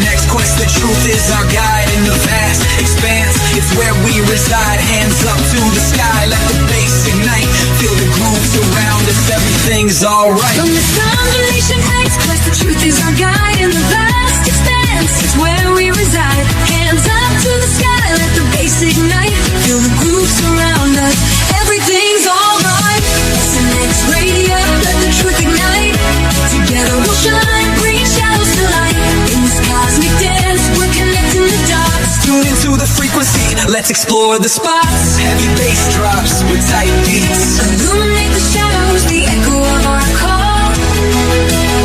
SNX quest, the truth is our guide in the vast expanse. It's where we reside, hands up to the sky, let the bass ignite. Feel the grooves around us, everything's alright. From this combination X quest, the truth is our guide in the vast expanse. It's where we reside, hands up to the sky, let the bass ignite. Feel the grooves around us, everything's alright. SNX Radio, let the truth ignite. Together we'll shine, bringing shadows to light. In this cosmic dance, we're connecting the dots. Tune into the frequency, let's explore the spots. Heavy bass drops with tight beats. Illuminate the shadows, the echo of our call.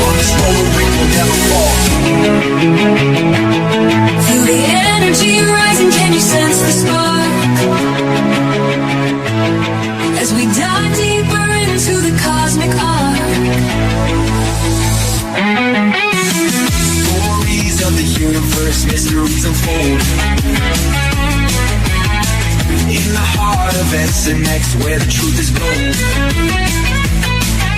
On this roller ring will never fall. Feel the energy rising, can you sense the spark? As we dive deeper into the cosmic arc. Stories of the universe, mysteries unfold. In the heart of SNX, where the truth is gold.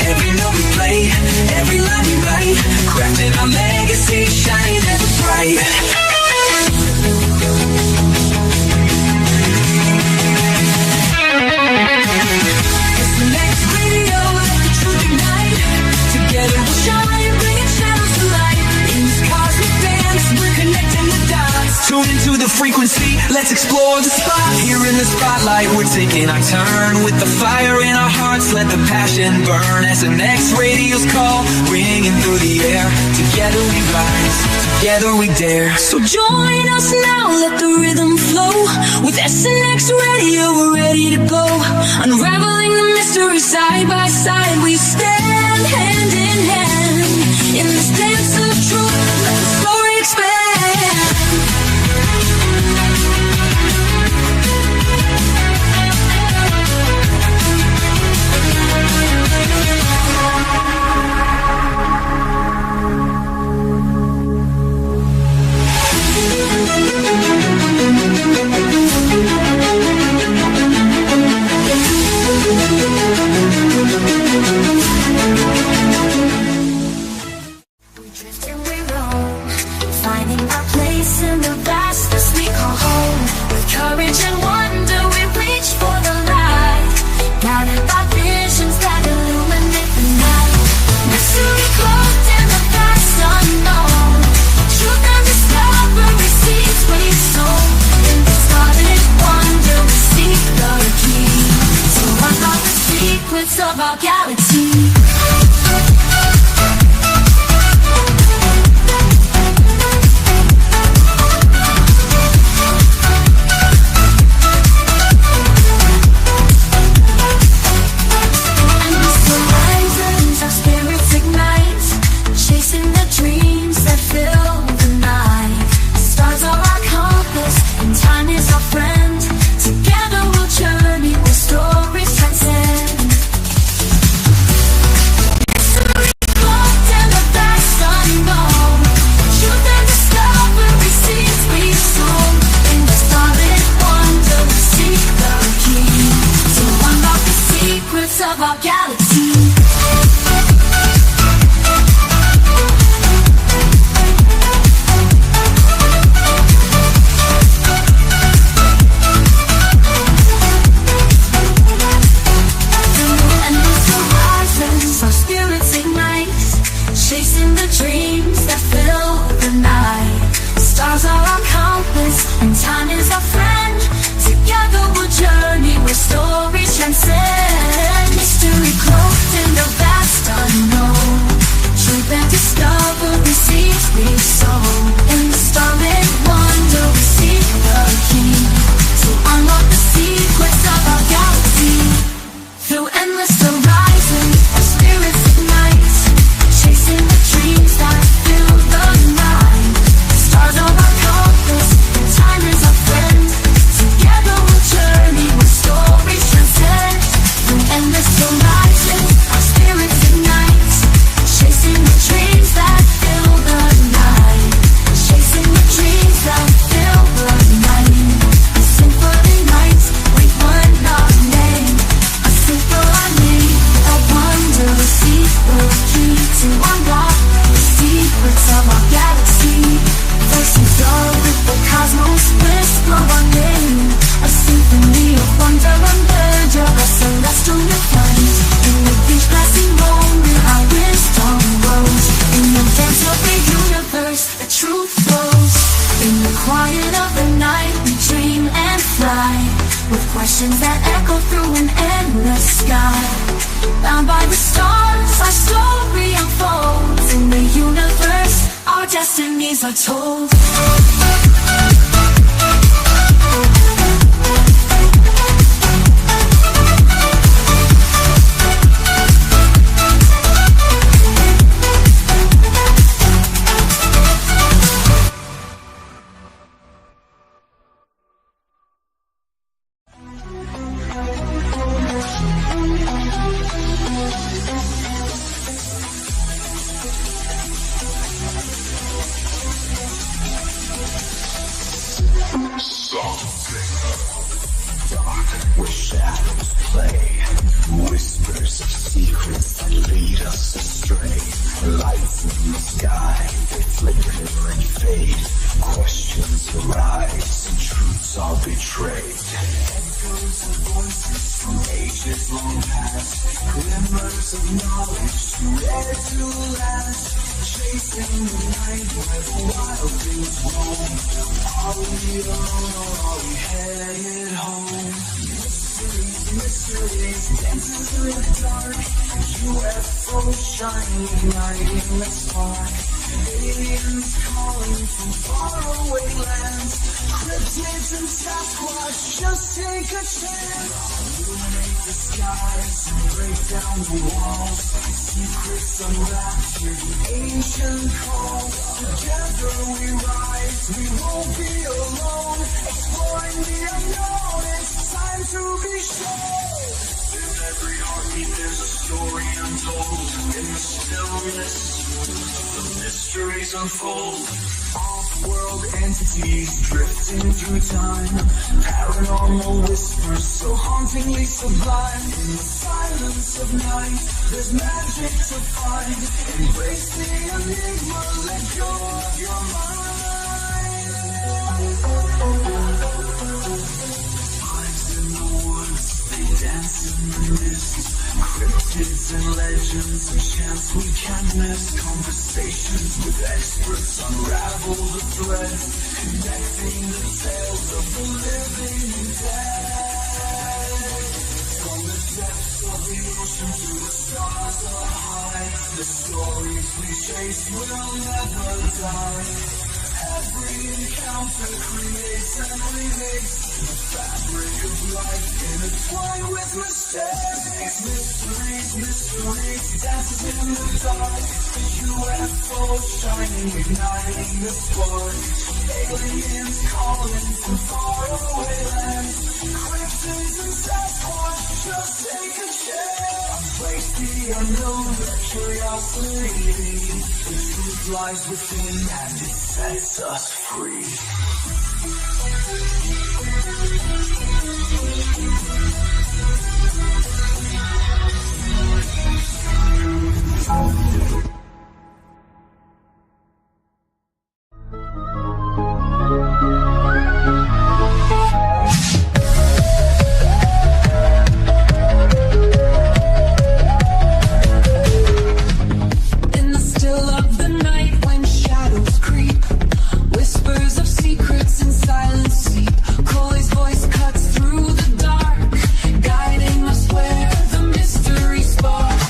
Every note we play, every line we write, crafting our legacy, shining ever bright. SNX Radio, let the truth ignite. Together we'll shine, bringing shadows to light. In this cosmic dance, we're connecting the dots. Tune into the frequency, let's explore the spot. Here in the spotlight, we're taking our turn. With the fire in our hearts, let the passion burn. SNX Radio's call, ringing through the air. Together we rise, together we dare. So join us now, let the rhythm flow. With SNX Radio, we're ready to go. Unraveling the mystery side by side, we stand hand in hand. In this dance of truth, let the story expand. Of our galaxy. Of our galaxy. Our spirits ignite, chasing the dreams that fill the night. In the quiet of the night we dream and fly, with questions that echo through an endless sky. Bound by the stars, our story unfolds. In the universe, our destinies are told. Aliens calling from faraway lands. Cryptids and Sasquatch, just take a chance. Illuminate the skies and break down the walls. Secrets unwrapped, hear the ancient call. Together we rise, we won't be alone. Exploring the unknown, it's time to be shown. In every heartbeat there's a story untold. In the stillness, the mysteries unfold. Off-world entities drifting through time. Paranormal whispers so hauntingly sublime. In the silence of night, there's magic to find. Embrace the enigma, let go of your mind. Eyes in the woods, they dance in the mist. Cryptids and legends, a chance we can't miss. Conversations with experts unravel the threads, connecting the tales of the living and dead. From the depths of the ocean to the stars up high, the stories we chase will never die. Every encounter creates and remakes the fabric of life, intertwined with mistakes. Mysteries, dances in the dark. UFOs shining, igniting the spark. Aliens calling from faraway lands. Cryptids and Sasquatch, just take a chance. Embrace the unknown, let curiosity. The truth lies within and it sets us free. Coley's voice cuts through the dark, guiding us where the mystery spark.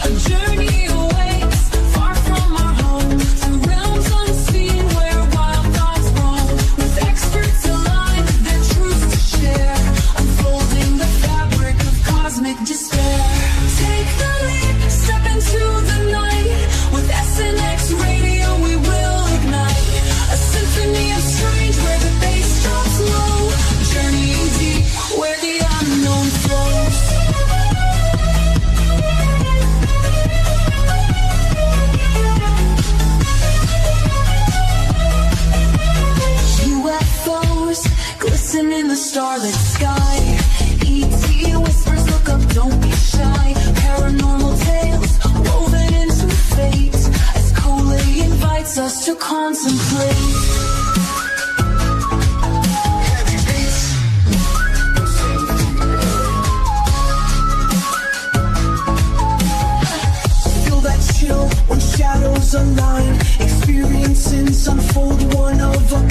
A journey awaits, far from our home, to realms unseen where wild thoughts roam. With experts aligned, their truths to share, unfolding the fabric of cosmic despair. Take the leap, step into the night. With SNX Radio we will ignite a symphony of strange where the bass drops low, journeying deep where the unknown flows. UFOs glisten in the starlit sky. ET whispers, look up, don't be shy. Paranormal tales woven into fate, as Coley invites us to contemplate. Feel that chill when shadows align. Experiences unfold one of a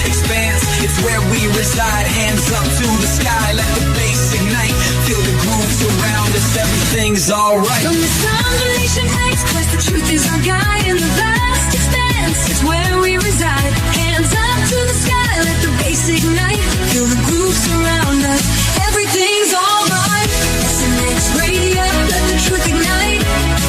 expanse, it's where we reside. Hands up to the sky, let the bass ignite. Feel the grooves around us, everything's alright. From this combination X quest, the truth is our guide. In the vast expanse, it's where we reside. Hands up to the sky, let the bass ignite. Feel the grooves around us, everything's alright. SNX Radio, let the truth ignite.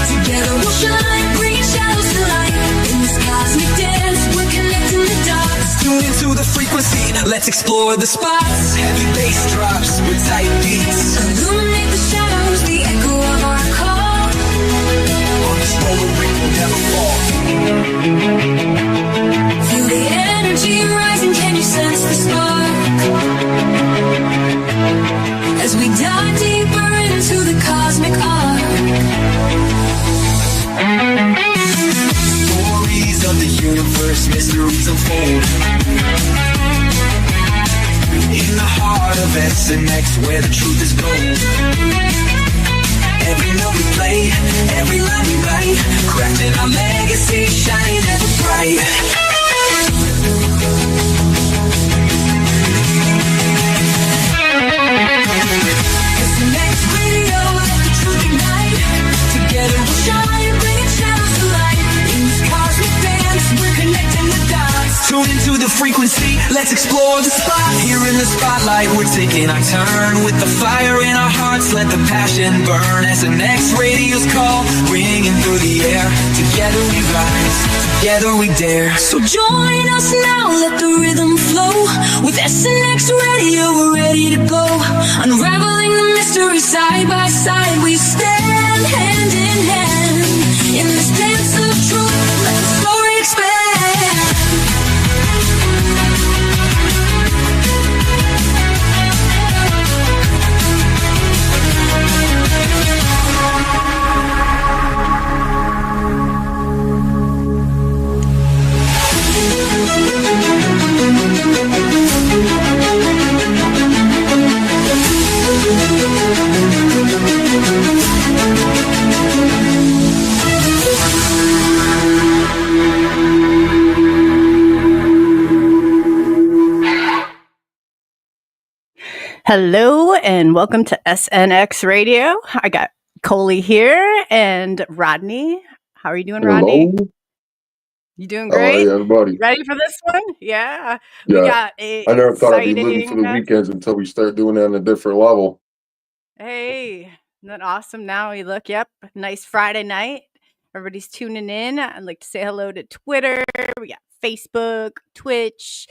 Together we'll shine, bringing shadows to light. In this cosmic dance, we're connecting the dots. Tune into the frequency, let's explore the spots. Heavy bass drops with tight beats. Illuminate the shadows, the echo of our call. On this road we can never fall. Feel the energy rising, can you sense the spark? As we dive deeper into the cosmic arc. Stories of the universe, mysteries unfold. In the heart of SNX, where the truth is gold. Every note we play, every line we write, crafting our legacy, shining ever bright. SNX Radio, let the truth ignite. Together we'll shine, bringing shadows to light. In this cosmic dance, we're connecting the dots. Tune into the frequency, let's explore the spot. Here in the spotlight, we're taking our turn. With the fire in our hearts, let the passion burn. SNX Radio's call, ringing through the air. Together we rise, together we dare. So join us now, let the rhythm flow. With SNX Radio, we're ready to go. Unraveling the mystery side by side, we stand hand in hand. In this dance of truth, let the story expand. Hello and welcome to SNX Radio. I got Coley here and Rodney. How are you doing, Rodney? Hello. You doing great? Hi, everybody. Ready for this one? Yeah. Yeah. We got a I never thought I'd be living for the exciting- weekends until we start doing it on a different level. Hey, isn't that awesome? Now we look, yep, nice Friday night. Everybody's tuning in. I'd like to say hello to Twitter. We got Facebook, Twitch,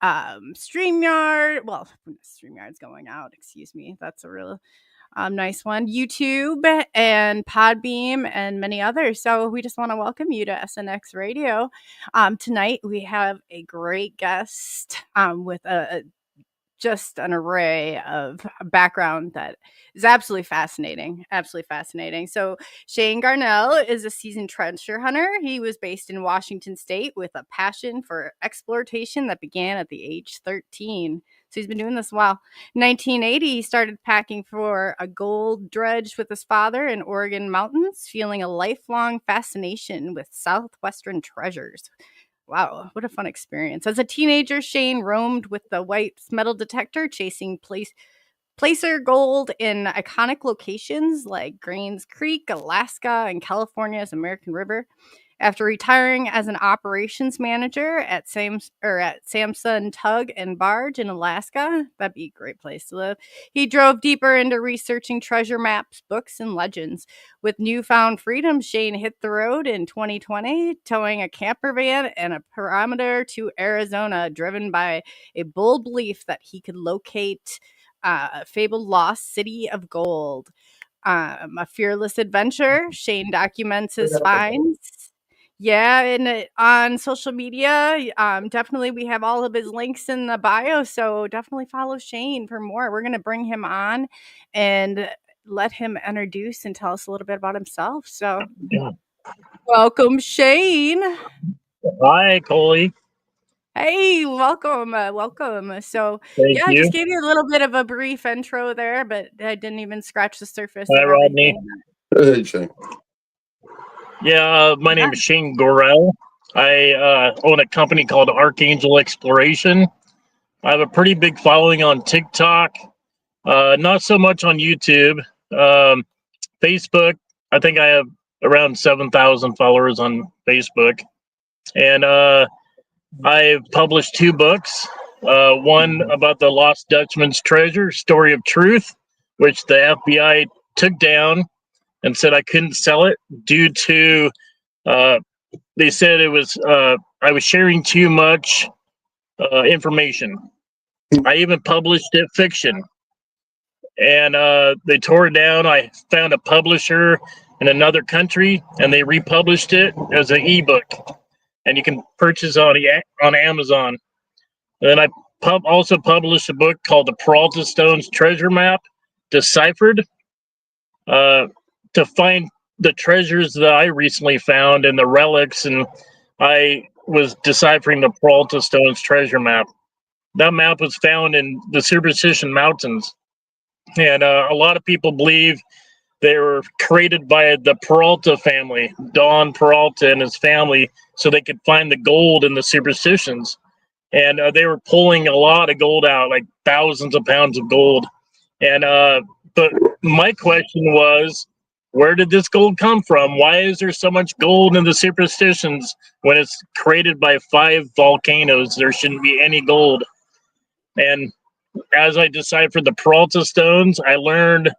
StreamYard. Well, StreamYard's going out. Excuse me. That's a real nice one. YouTube and Podbeam and many others. So we just want to welcome you to SNX Radio. Tonight we have a great guest with just an array of background that is absolutely fascinating. Absolutely fascinating. So Shane Garnell is a seasoned treasure hunter. He was based in Washington State with a passion for exploration that began at the age 13. So he's been doing this a while. In 1980, he started packing for a gold dredge with his father in Oregon mountains, feeling a lifelong fascination with southwestern treasures. Wow, what a fun experience. As a teenager, Shane roamed with the white metal detector, chasing placer gold in iconic locations like Grains Creek, Alaska, and California's American River. After retiring as an operations manager at Samson Tug and Barge in Alaska, that'd be a great place to live, he drove deeper into researching treasure maps, books, and legends. With newfound freedom, Shane hit the road in 2020, towing a camper van and a parameter to Arizona, driven by a bold belief that he could locate a fabled lost city of gold. A fearless adventure, Shane documents his finds. Yeah, and on social media, definitely we have all of his links in the bio, so definitely follow Shane for more. We're going to bring him on and let him introduce and tell us a little bit about himself. So, welcome, Shane. Hi, Coley. Hey, welcome, welcome. So, Thank yeah, I you. just gave you a little bit of a brief intro there, but I didn't even scratch the surface. Hi, of Rodney. everything. Hey, Shane. Yeah, my name is Shane GORRELL. I own a company called Archangel Exploration. I have a pretty big following on TikTok, not so much on YouTube. Facebook, I think I have around 7,000 followers on Facebook. And I've published 2 books. One about the Lost Dutchman's Treasure, Story of Truth, which the FBI took down and said I couldn't sell it due to, they said it was, I was sharing too much information. I even published it fiction. And they tore it down. I found a publisher in another country, and they republished it as an ebook. And you can purchase on Amazon. And then I also published a book called The Peralta Stones Treasure Map, Deciphered, to find the treasures that I recently found and the relics. And I was deciphering the Peralta Stones Treasure Map. That map was found in the Superstition Mountains. And a lot of people believe they were created by the Peralta family, Don Peralta and his family, so they could find the gold in the superstitions. And they were pulling a lot of gold out, like thousands of pounds of gold. And but my question was, where did this gold come from? Why is there so much gold in the superstitions when it's created by 5 volcanoes? There shouldn't be any gold. And as I deciphered the Peralta stones, I learned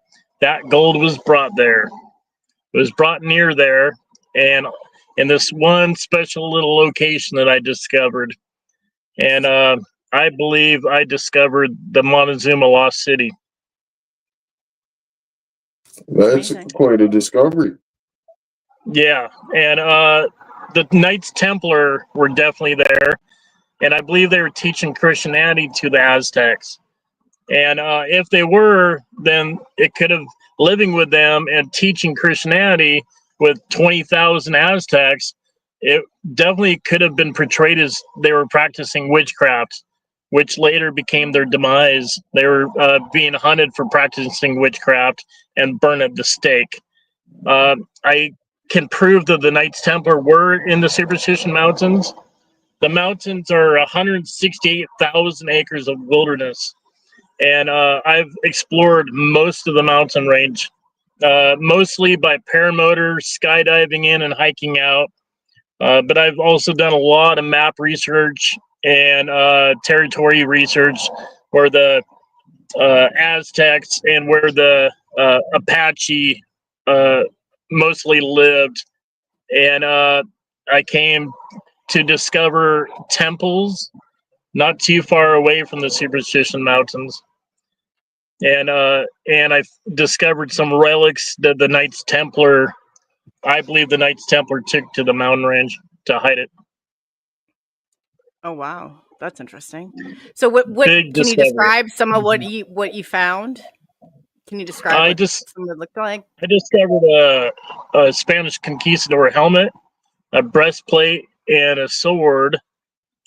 that gold was brought there. It was brought near there, and in this one special little location that I discovered. And I believe I discovered the Montezuma Lost City. That's quite a discovery. Yeah, and the Knights Templar were definitely there, and I believe they were teaching Christianity to the Aztecs. And if they were, then it could have living with them and teaching Christianity with 20,000 Aztecs. It definitely could have been portrayed as they were practicing witchcraft, which later became their demise. They were being hunted for practicing witchcraft and burned at the stake. I can prove that the Knights Templar were in the Superstition Mountains. The mountains are 168,000 acres of wilderness. And I've explored most of the mountain range, mostly by paramotor, skydiving in and hiking out. But I've also done a lot of map research and territory research where the Aztecs and where the Apache mostly lived. And I came to discover temples not too far away from the Superstition Mountains. And I discovered some relics that the Knights Templar, I believe the Knights Templar took to the mountain range to hide it. Oh wow, that's interesting. So what can you describe some of what you found? Can you describe what some of it looked like? I discovered a Spanish conquistador helmet, a breastplate, and a sword,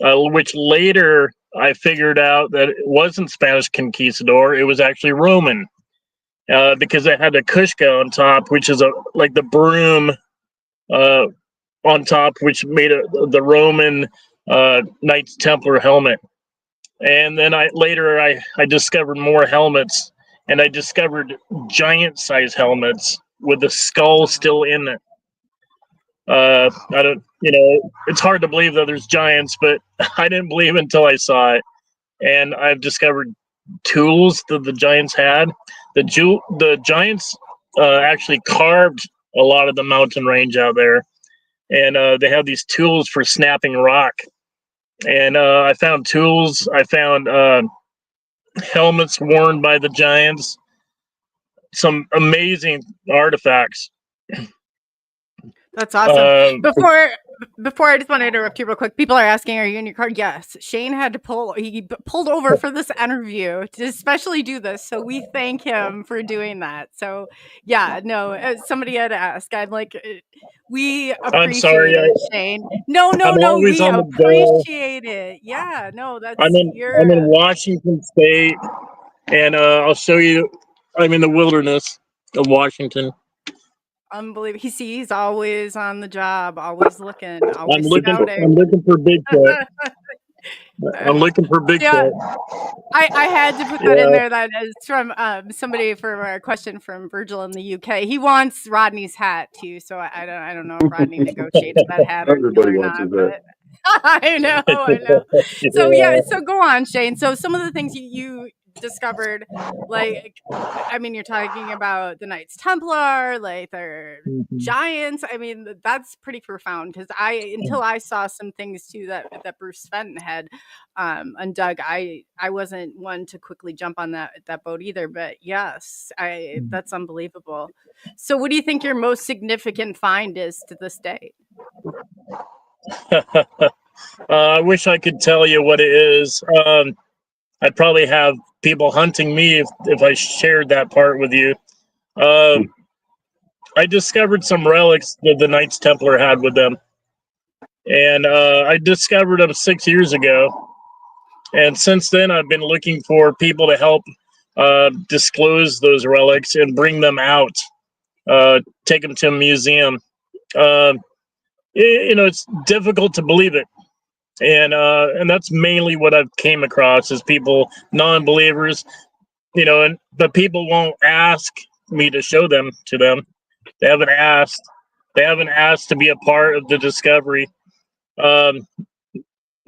which later I figured out that it wasn't Spanish conquistador. It was actually Roman, because it had a kushka on top, which is like the broom on top, which made the Roman Knights Templar helmet. And then I discovered more helmets, and I discovered giant size helmets with the skull still in it. I don't, it's hard to believe that there's giants, but I didn't believe until I saw it. And I've discovered tools that the giants had. The giants actually carved a lot of the mountain range out there, and they have these tools for snapping rock. And I found tools. I found helmets worn by the giants. Some amazing artifacts. That's awesome. Before I just want to interrupt you real quick. People are asking, "Are you in your car?" Yes. Shane had to he pulled over for this interview to especially do this. So we thank him for doing that. So yeah, no, somebody had asked. I'm like, we appreciate it, Shane. No, we appreciate it. Yeah, no, that's I'm in Washington State, and I'll show you. I'm in the wilderness of Washington. unbelievable. He's always on the job, always looking, always I'm looking for Bigfoot. I'm looking for Bigfoot. Yeah, I had to put that in there. That is from somebody for a question from Virgil in the UK. He wants Rodney's hat too, so I don't know if Rodney negotiates that hat or not. But I know. So go on, Shane. So some of the things you discovered, like, I mean, you're talking about the Knights Templar, like they're giants. I mean, that's pretty profound because until I saw some things too that Bruce Fenton had undug, I wasn't one to quickly jump on that boat either. But yes, that's unbelievable. So what do you think your most significant find is to this day? I wish I could tell you what it is. I'd probably have people hunting me if I shared that part with you. I discovered some relics that the Knights Templar had with them. And I discovered them 6 years ago. And since then, I've been looking for people to help disclose those relics and bring them out, take them to a museum. It's difficult to believe it. And that's mainly what I've came across is people, non-believers, but people won't ask me to show them to them. They haven't asked to be a part of the discovery. And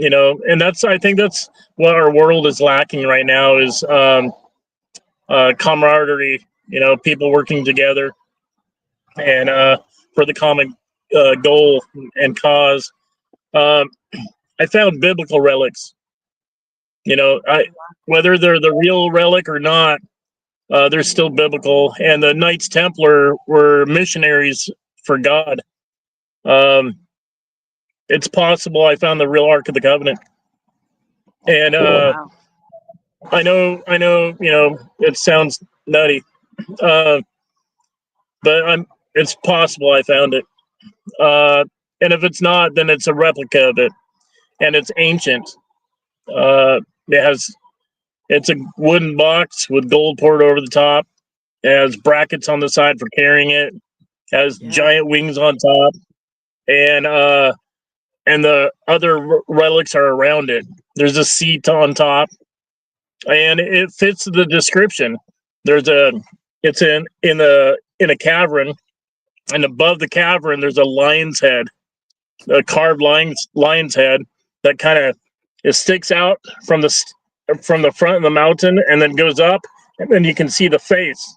I think that's what our world is lacking right now is camaraderie, people working together and for the common goal and cause. I found biblical relics. Whether they're the real relic or not, they're still biblical. And the Knights Templar were missionaries for God. It's possible I found the real Ark of the Covenant. And I know, it sounds nutty, but it's possible I found it. And if it's not, then it's a replica of it. And it's ancient. It's a wooden box with gold poured over the top. It has brackets on the side for carrying it. Has giant wings on top, and the other relics are around it. There's a seat on top, and it fits the description. It's in a cavern, and above the cavern there's a lion's head, a carved lion's head. That kind of it sticks out from the front of the mountain and then goes up, and then you can see the face.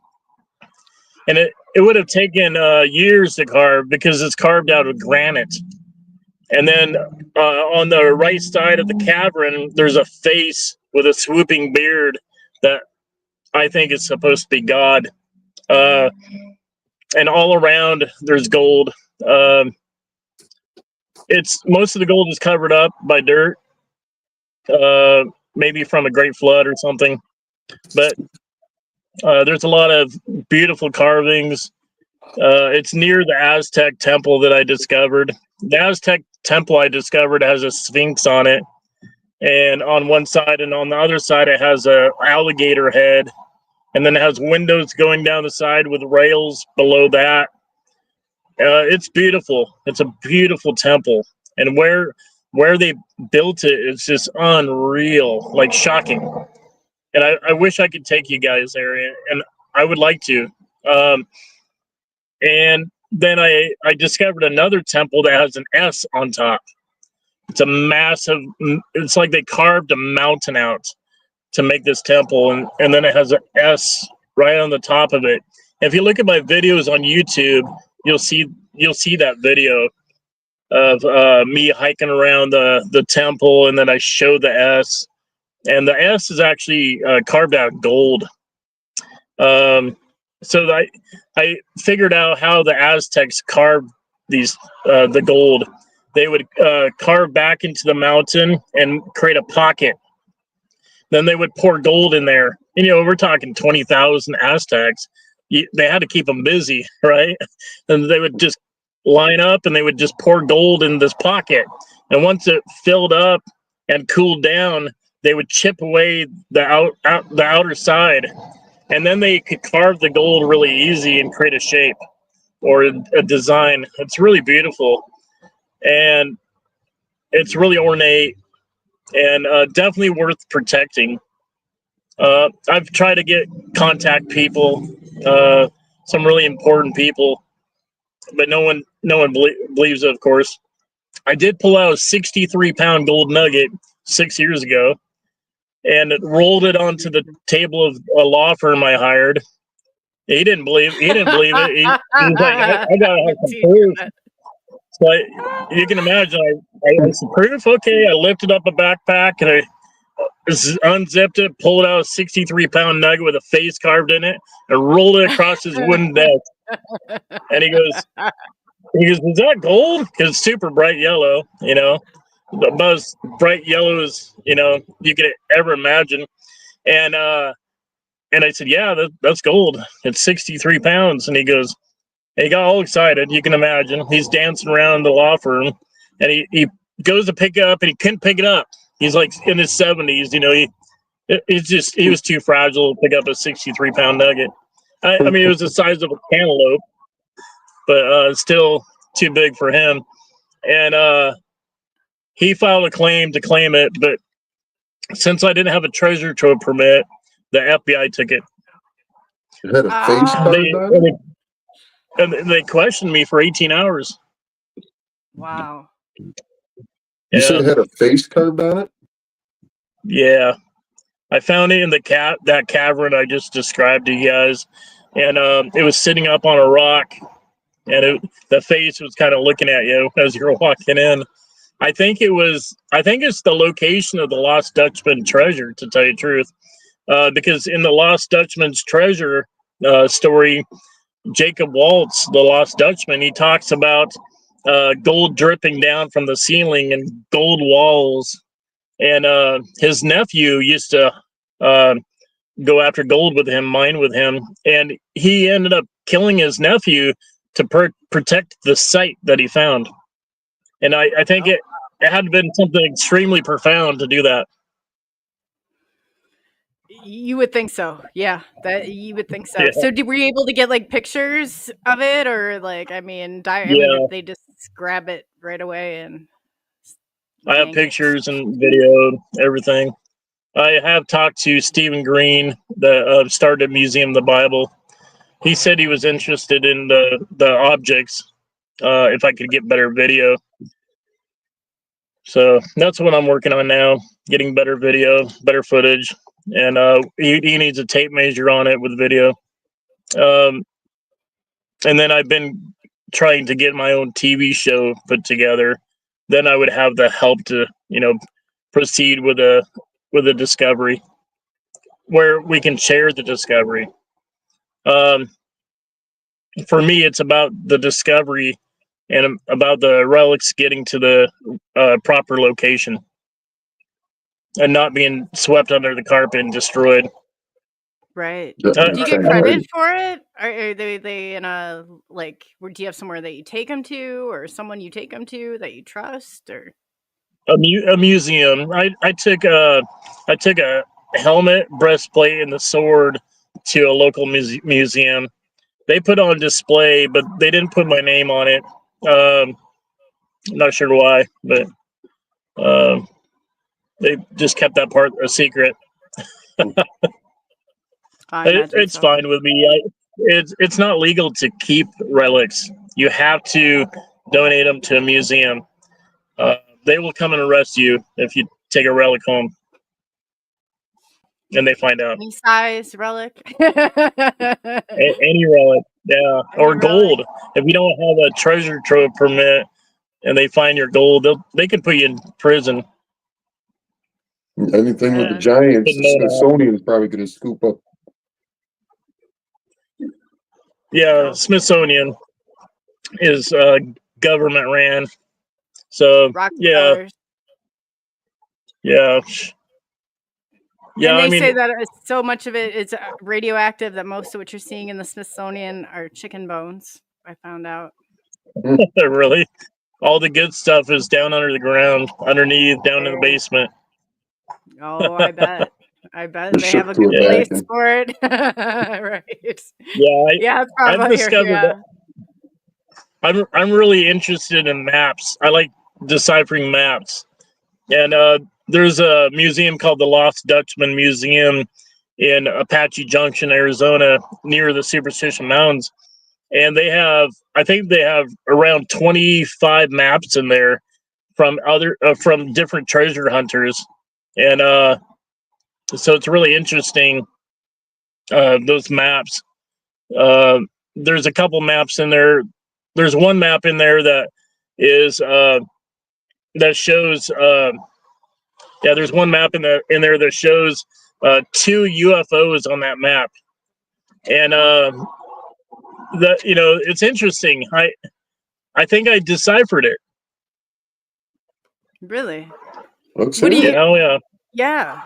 And it would have taken years to carve because it's carved out of granite. And then on the right side of the cavern, there's a face with a swooping beard that I think is supposed to be God. And all around there's gold. Most of the gold is covered up by dirt, maybe from a great flood or something. But there's a lot of beautiful carvings. It's near the Aztec temple that I discovered. The Aztec temple I discovered has a sphinx on it, and on one side, and on the other side it has a alligator head, and then it has windows going down the side with rails below that. It's beautiful. It's a beautiful temple, and where they built it is just unreal, like shocking. And I wish I could take you guys there, and I would like to. And then I discovered another temple that has an S on top. It's a massive. It's like they carved a mountain out to make this temple, and then it has an S right on the top of it. If you look at my videos on YouTube, you'll see that video of me hiking around the temple, and then I show the S, and the S is actually carved out gold. So I figured out how the Aztecs carved the gold. They would carve back into the mountain and create a pocket. Then they would pour gold in there. And, we're talking 20,000 Aztecs. They had to keep them busy, right? And they would just line up and they would just pour gold in this pocket. And once it filled up and cooled down, they would chip away the outer side. And then they could carve the gold really easy and create a shape. or a design. It's really beautiful, and it's really ornate, and definitely worth protecting. I've tried to contact people, some really important people, but no one believes it, of course. I did pull out a 63-pound gold nugget 6 years ago, and it rolled it onto the table of a law firm I hired. He didn't believe it. He was like, I gotta have some proof. So you can imagine, I had some proof. Okay, I lifted up a backpack and I unzipped it, pulled out a 63-pound nugget with a face carved in it, and rolled it across his wooden desk. And he goes, "Is that gold? Because it's super bright yellow, about as bright yellow as you could ever imagine." And I said, "Yeah, that's gold. It's 63 pounds." And he goes, and he got all excited. You can imagine. He's dancing around the law firm, and he goes to pick it up, and he couldn't pick it up. He's like in his 70s, he was too fragile to pick up a 63-pound nugget. I mean, it was the size of a cantaloupe, but still too big for him. And he filed a claim to claim it, but since I didn't have a treasure trove permit, the FBI took it. It had a face card on it? And they questioned me for 18 hours. Wow. You said it had a face carved on it? Yeah. I found it in that cavern I just described to you guys. And it was sitting up on a rock. And the face was kind of looking at you as you were walking in. I think it's the location of the Lost Dutchman treasure, to tell you the truth. Because in the Lost Dutchman's treasure story, Jacob Waltz, the Lost Dutchman, he talks about gold dripping down from the ceiling and gold walls. And his nephew used to go after gold with him, mine with him. And he ended up killing his nephew to protect the site that he found. And I think it had to been something extremely profound to do that. You would think so. Yeah, you would think so. Yeah. So were you able to get like pictures of it, or like, I mean, they just grab it right away? And I have pictures and video, everything. I have talked to Stephen Green, that started Museum of the Bible. He said he was interested in the objects, if I could get better video. So that's what I'm working on now, getting better video, better footage. And he needs a tape measure on it with video. And then I've been trying to get my own TV show put together. Then I would have the help to, proceed with a discovery where we can share the discovery. For me, it's about the discovery and about the relics getting to the proper location and not being swept under the carpet and destroyed. Right. Do you get credit for it? Are they in a, like, do you have somewhere that you take them to, or someone you take them to that you trust, or a museum? I took a helmet, breastplate, and the sword to a local museum. They put on display, but they didn't put my name on it. I'm not sure why, but they just kept that part a secret. It's fine with me. It's not legal to keep relics. You have to donate them to a museum. They will come and arrest you if you take a relic home. And they find out. Any size relic? Any relic, yeah. Or gold. If you don't have a treasure trove permit and they find your gold, they can put you in prison. Anything with the Giants, the Smithsonian is probably going to scoop up. Yeah, Smithsonian is government ran. So yeah. Yeah, and they say that so much of it is radioactive that most of what you're seeing in the Smithsonian are chicken bones. I found out. Really? All the good stuff is down under the ground, underneath, down in the basement. Oh, I bet. They have a good place for it. Right. Yeah, I've discovered that. I'm really interested in maps. I like deciphering maps. And there's a museum called the Lost Dutchman Museum in Apache Junction, Arizona, near the Superstition Mountains. And I think they have around 25 maps in there from different treasure hunters. And so it's really interesting, those maps. There's a couple maps in there. There's one map in there that is that shows there's one map in there that shows 2 UFOs on that map. And it's interesting. I think I deciphered it. Really? Looks What do you? Oh yeah. Yeah.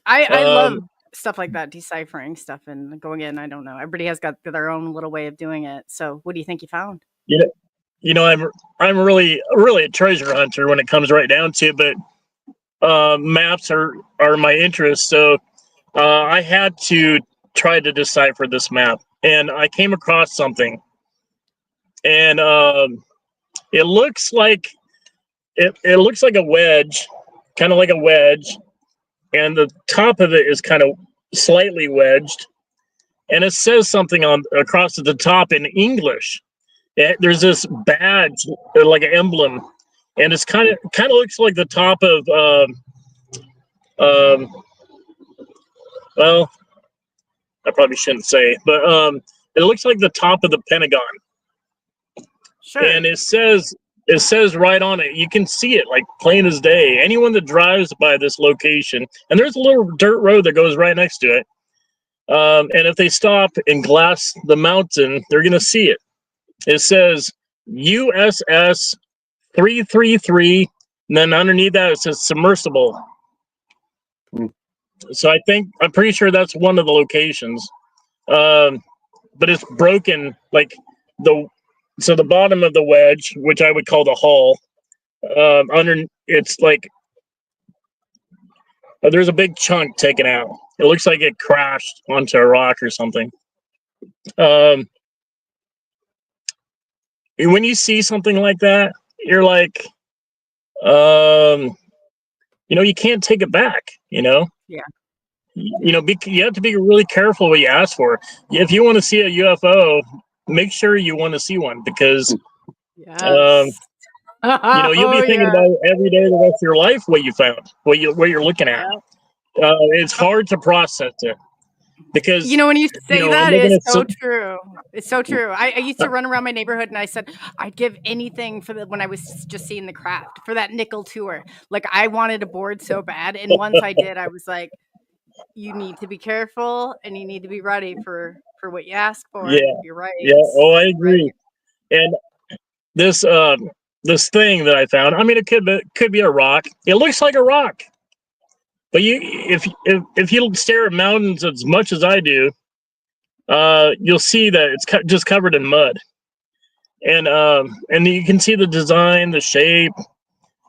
I love stuff like that, deciphering stuff and going in. I don't know. Everybody has got their own little way of doing it. So, what do you think you found? I'm really a treasure hunter when it comes right down to it, but maps are my interest. So I had to try to decipher this map, and I came across something, and it looks like a wedge, kind of like a wedge, and the top of it is kind of slightly wedged, and it says something across at the top in English. There's this badge, like an emblem, and it's kind of looks like the top of well, I probably shouldn't say, but it looks like the top of the Pentagon. Sure. And it says right on it, you can see it like plain as day. Anyone that drives by this location, and there's a little dirt road that goes right next to it, and if they stop and glass the mountain, they're gonna see it. It says USS 333, and then underneath that it says submersible. So I'm pretty sure that's one of the locations, but it's broken. Like the bottom of the wedge, which I would call the hull, it's like there's a big chunk taken out. It looks like it crashed onto a rock or something. When you see something like that, you're like, you can't take it back, Yeah. You have to be really careful what you ask for. If you want to see a UFO, make sure you want to see one, because Yes. you'll be thinking about it every day the rest of your life, what you found, what you're looking at. It's hard to process it. Because when you say that, it's so true. It's so true. I used to run around my neighborhood, and I said I'd give anything when I was just seeing the craft, for that nickel tour. Like, I wanted a board so bad, and once I did, I was like, you need to be careful, and you need to be ready for what you ask for. Yeah, you're right. Yeah. Oh, I agree. Right. And this thing that I found, I mean, it could be a rock. It looks like a rock. But if you stare at mountains as much as I do, you'll see that it's just covered in mud, and you can see the design, the shape,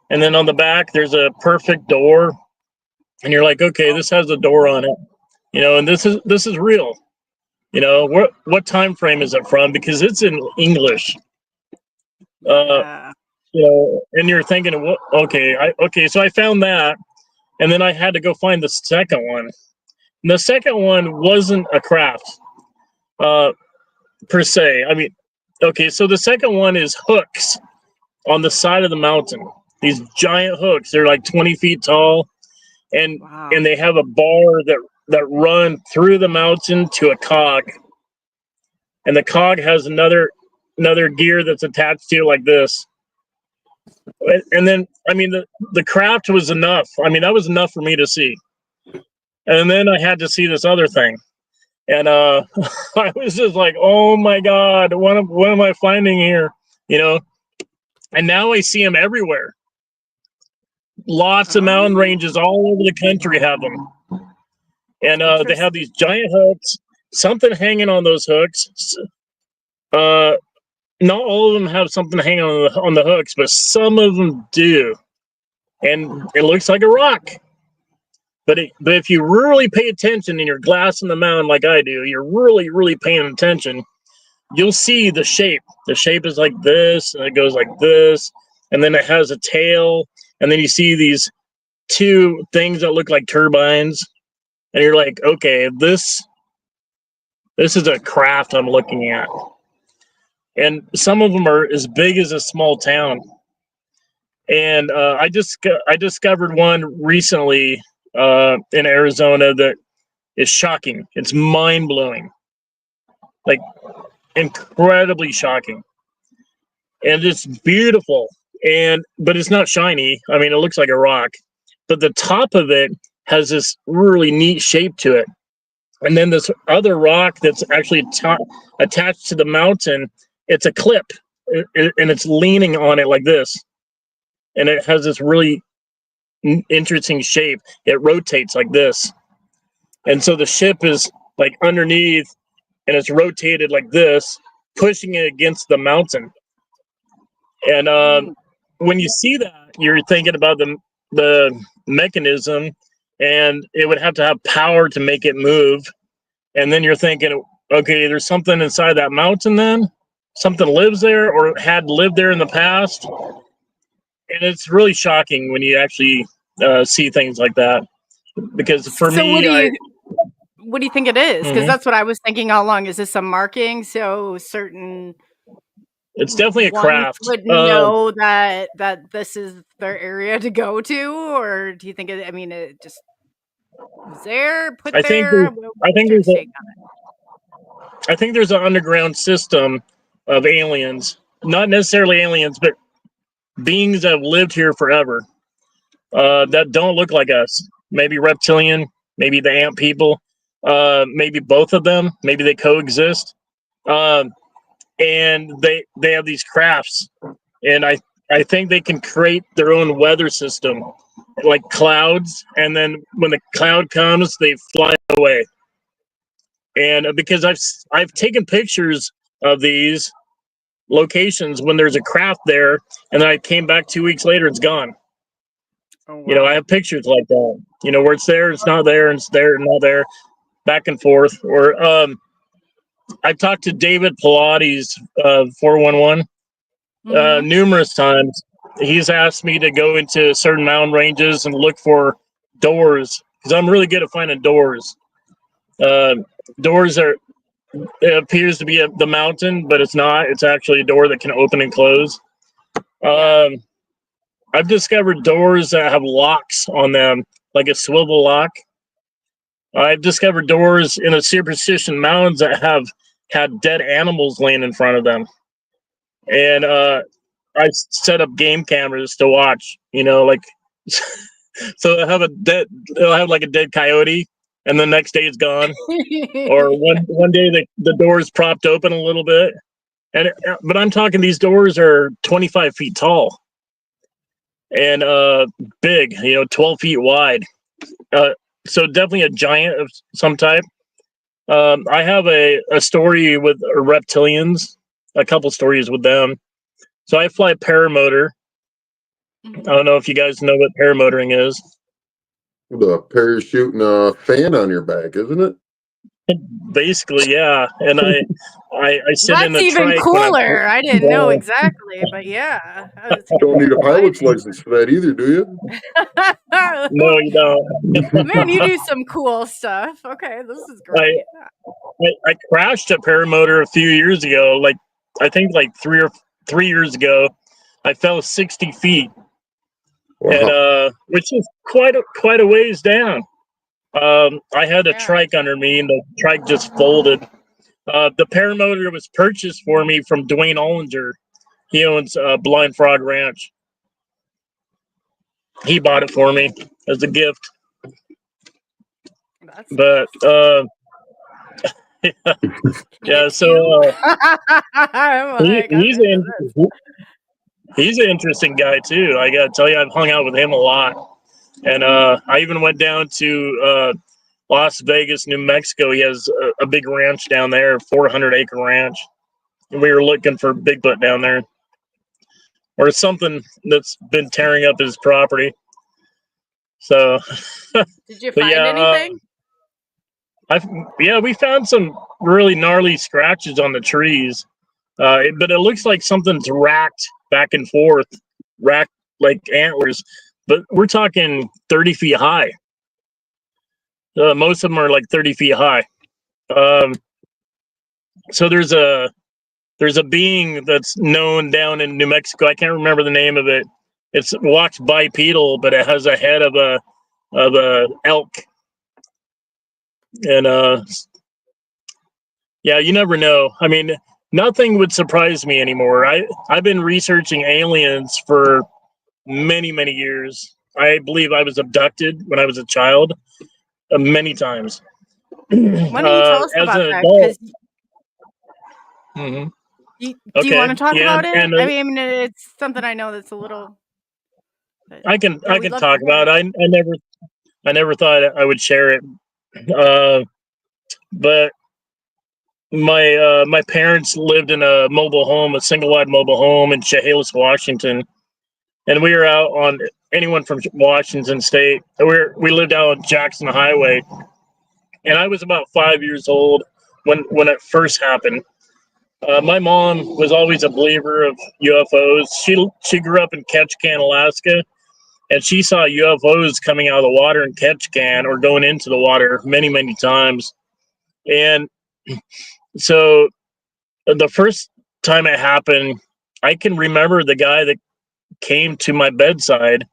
and then on the back there's a perfect door, and you're like, okay, this has a door on it, and this is real. What time frame is it from? Because it's in English. Yeah. And you're thinking, okay, so I found that. And then I had to go find the second one. And the second one wasn't a craft, per se. I mean, okay, so the second one is hooks on the side of the mountain. These giant hooks. They're like 20 feet tall. And Wow. and they have a bar that run through the mountain to a cog. And the cog has another gear that's attached to it like this. And then, I mean, the craft was enough. I mean, that was enough for me to see. And then I had to see this other thing. And I was just like, oh my God, what am I finding here? And now I see them everywhere. Lots of mountain ranges all over the country have them. And they have these giant hooks, something hanging on those hooks. Not all of them have something hanging on the hooks, but some of them do. And it looks like a rock. But if you really pay attention and you're glassing the mountain like I do, you're really, really paying attention, you'll see the shape. The shape is like this, and it goes like this, and then it has a tail, and then you see these two things that look like turbines, and you're like, okay, this is a craft I'm looking at. And some of them are as big as a small town. And I discovered one recently in Arizona that is shocking. It's mind-blowing, like incredibly shocking, and it's beautiful. But it's not shiny. I mean, it looks like a rock, but the top of it has this really neat shape to it. And then this other rock that's actually attached to the mountain, it's a clip, and it's leaning on it like this. And it has this really interesting shape. It rotates like this. And so the ship is like underneath, and it's rotated like this, pushing it against the mountain. And when you see that, you're thinking about the mechanism, and it would have to have power to make it move. And then you're thinking, okay, there's something inside that mountain then? Something lives there or had lived there in the past? And it's really shocking when you actually see things like that. Because for me, what do you think it is? Because that's what I was thinking all along. Is this a marking? So certain... It's definitely a craft. Would know that this is their area to go to, or do you think it? I mean, it just was there, put I there. I think there's an underground system of aliens, not necessarily aliens, but beings that have lived here forever that don't look like us. Maybe reptilian, maybe the ant people, maybe both of them. Maybe they coexist. And they have these crafts, and I think they can create their own weather system, like clouds, and then when the cloud comes, they fly away. And because I've taken pictures of these locations when there's a craft there, and then I came back 2 weeks later, it's gone. Oh, wow. You know, I have pictures like that. You know, where it's there, it's not there, and it's there, and not there, back and forth. Or I've talked to David Pilates, 411, numerous times. He's asked me to go into certain mountain ranges and look for doors, because I'm really good at finding doors. Doors it appears to be the mountain, but it's not. It's actually a door that can open and close. I've discovered doors that have locks on them, like a swivel lock. I've discovered doors in a Superstition Mountains that have had dead animals laying in front of them. And I set up game cameras to watch, you know, like, so they'll have like a dead coyote, and the next day it's gone. Or one day the door's propped open a little bit. But I'm talking, these doors are 25 feet tall and big, you know, 12 feet wide. So definitely a giant of some type. I have a story with reptilians, a couple stories with them. So I fly paramotor. I don't know if you guys know what paramotoring is. The parachuting a fan on your back, isn't it? Basically, yeah. And I sit in a That's even trike cooler. I didn't know exactly, but yeah. Don't need a pilot's license for that either, do you? No, you don't. Man, you do some cool stuff. Okay, this is great. I crashed a paramotor a few years ago. Like, I think like 3 years ago. I fell 60 feet, and which is quite a ways down. I had a trike under me, and the trike just folded. The paramotor was purchased for me from Dwayne Ollinger. He owns Blind Frog Ranch. He bought it for me as a gift. But yeah, so he's an interesting guy too. I gotta tell you, I've hung out with him a lot, and I even went down to Las Vegas, New Mexico. He has a big ranch down there, 400-acre ranch, and we were looking for Bigfoot down there, or something that's been tearing up his property. So, did you find anything? We found some really gnarly scratches on the trees, but it looks like something's racked back and forth, racked like antlers. But we're talking 30 feet high. Most of them are like 30 feet high. So there's a being that's known down in New Mexico. I can't remember the name of it. It walks bipedal, but it has a head of a elk. And you never know. I mean, nothing would surprise me anymore. I've been researching aliens for many, many years. I believe I was abducted when I was a child, many times. Why don't you tell us as about an that? adult. 'Cause do you Okay, want to talk yeah, about it? and I mean, it's something I know that's a little. I can Yeah, we'd can love to talk hear about it. it. I never thought I would share it, but my parents lived in a mobile home, a single wide mobile home in Chehalis, Washington, and we were out on anyone from Washington State. We lived out on Jackson Highway, and I was about 5 years old when it first happened. My mom was always a believer of UFOs. She grew up in Ketchikan, Alaska, and she saw UFOs coming out of the water in Ketchikan or going into the water many, many times. And so the first time it happened, I can remember the guy that came to my bedside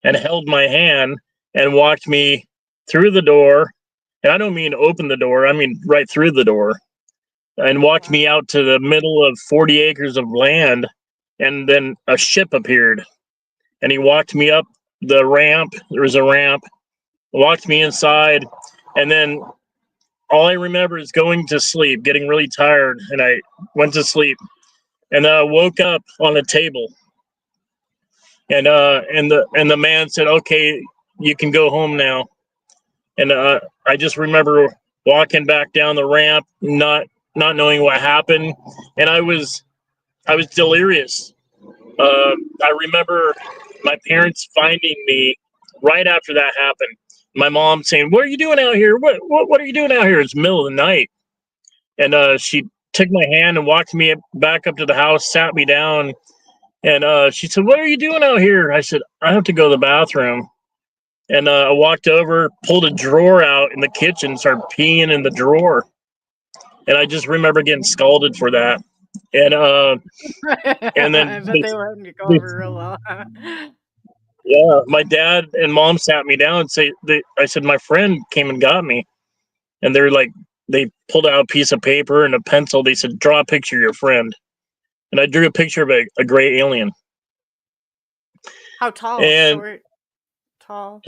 and held my hand and walked me through the door. And I don't mean open the door, I mean right through the door, and walked me out to the middle of 40 acres of land. And then a ship appeared, and he walked me up the ramp. There was a ramp, walked me inside, and then all I remember is going to sleep, getting really tired, and I went to sleep, and I woke up on a table, and the man said, "Okay, you can go home now." And I just remember walking back down the ramp, not knowing what happened, and I was delirious. I remember my parents finding me right after that happened. My mom saying, "What are you doing out here? What are you doing out here?" It's the middle of the night, and she took my hand and walked me back up to the house, sat me down, and she said, "What are you doing out here?" I said, "I have to go to the bathroom." And I walked over, pulled a drawer out in the kitchen, started peeing in the drawer, and I just remember getting scalded for that. And then I bet they let me go over real well. yeah, my dad and mom sat me down and I said, "My friend came and got me," and they're like, they pulled out a piece of paper and a pencil. They said, "Draw a picture of your friend," and I drew a picture of a gray alien. How tall? And Short? Tall?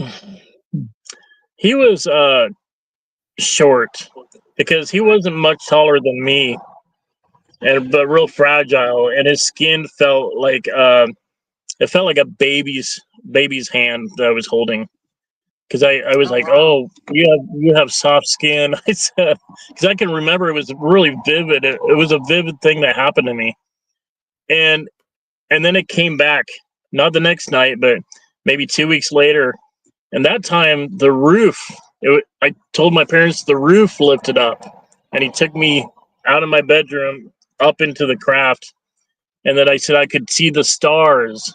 he was short because he wasn't much taller than me, but real fragile, and his skin felt like it felt like a baby's hand that I was holding. Because I was like, wow. "Oh, you have soft skin." I said, because I can remember it was really vivid. It was a vivid thing that happened to me, and then it came back, not the next night, but maybe 2 weeks later. And that time, the roof. I told my parents the roof lifted up, and he took me out of my bedroom up into the craft, and then I said I could see the stars.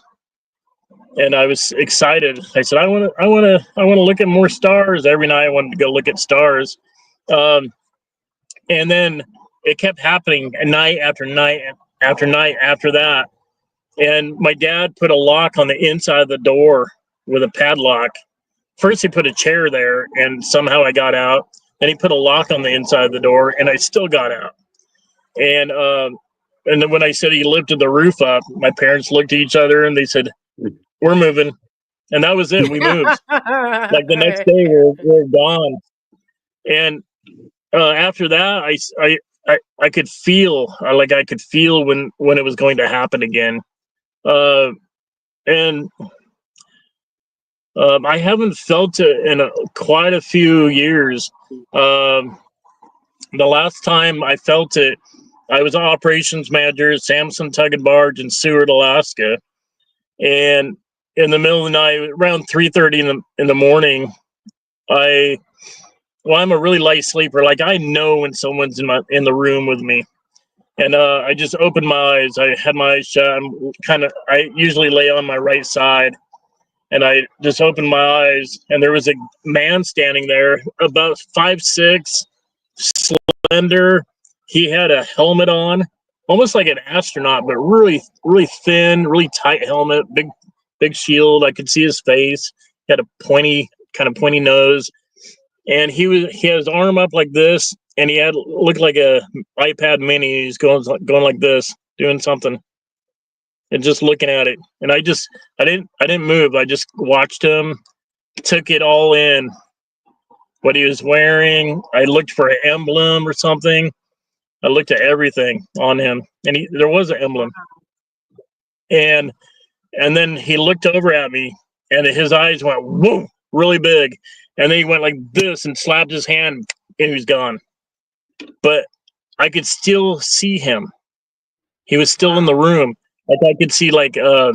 And I was excited. I said, I want to look at more stars every night. I wanted to go look at stars. And then it kept happening night after night after night after that. And my dad put a lock on the inside of the door with a padlock. First, he put a chair there, and somehow I got out. Then he put a lock on the inside of the door, and I still got out. And then when I said he lifted the roof up, my parents looked at each other, and they said, "We're moving." And that was it. We moved. Like the next day, we're gone. And after that, I could feel I could feel when it was going to happen again. And I haven't felt it in quite a few years. The last time I felt it, I was an operations manager at Samson Tug and Barge in Seward, Alaska, and in the middle of the night, around 3:30 in the morning, I I'm a really light sleeper. Like I know when someone's in the room with me, and I just opened my eyes. I had my eyes shut. I usually lay on my right side, and I just opened my eyes, and there was a man standing there, about 5'6", slender. He had a helmet on, almost like an astronaut, but really, really thin, really tight helmet, big shield. I could see his face. He had a pointy nose, and he had his arm up like this, and he looked like a iPad mini. He's going like this, doing something, and just looking at it. And I didn't move. I just watched him, took it all in, what he was wearing. I looked for an emblem or something. I looked at everything on him, and there was an emblem. And then he looked over at me, and his eyes went whoa, really big. And then he went like this and slapped his hand, and he was gone. But I could still see him. He was still in the room. Like I could see I don't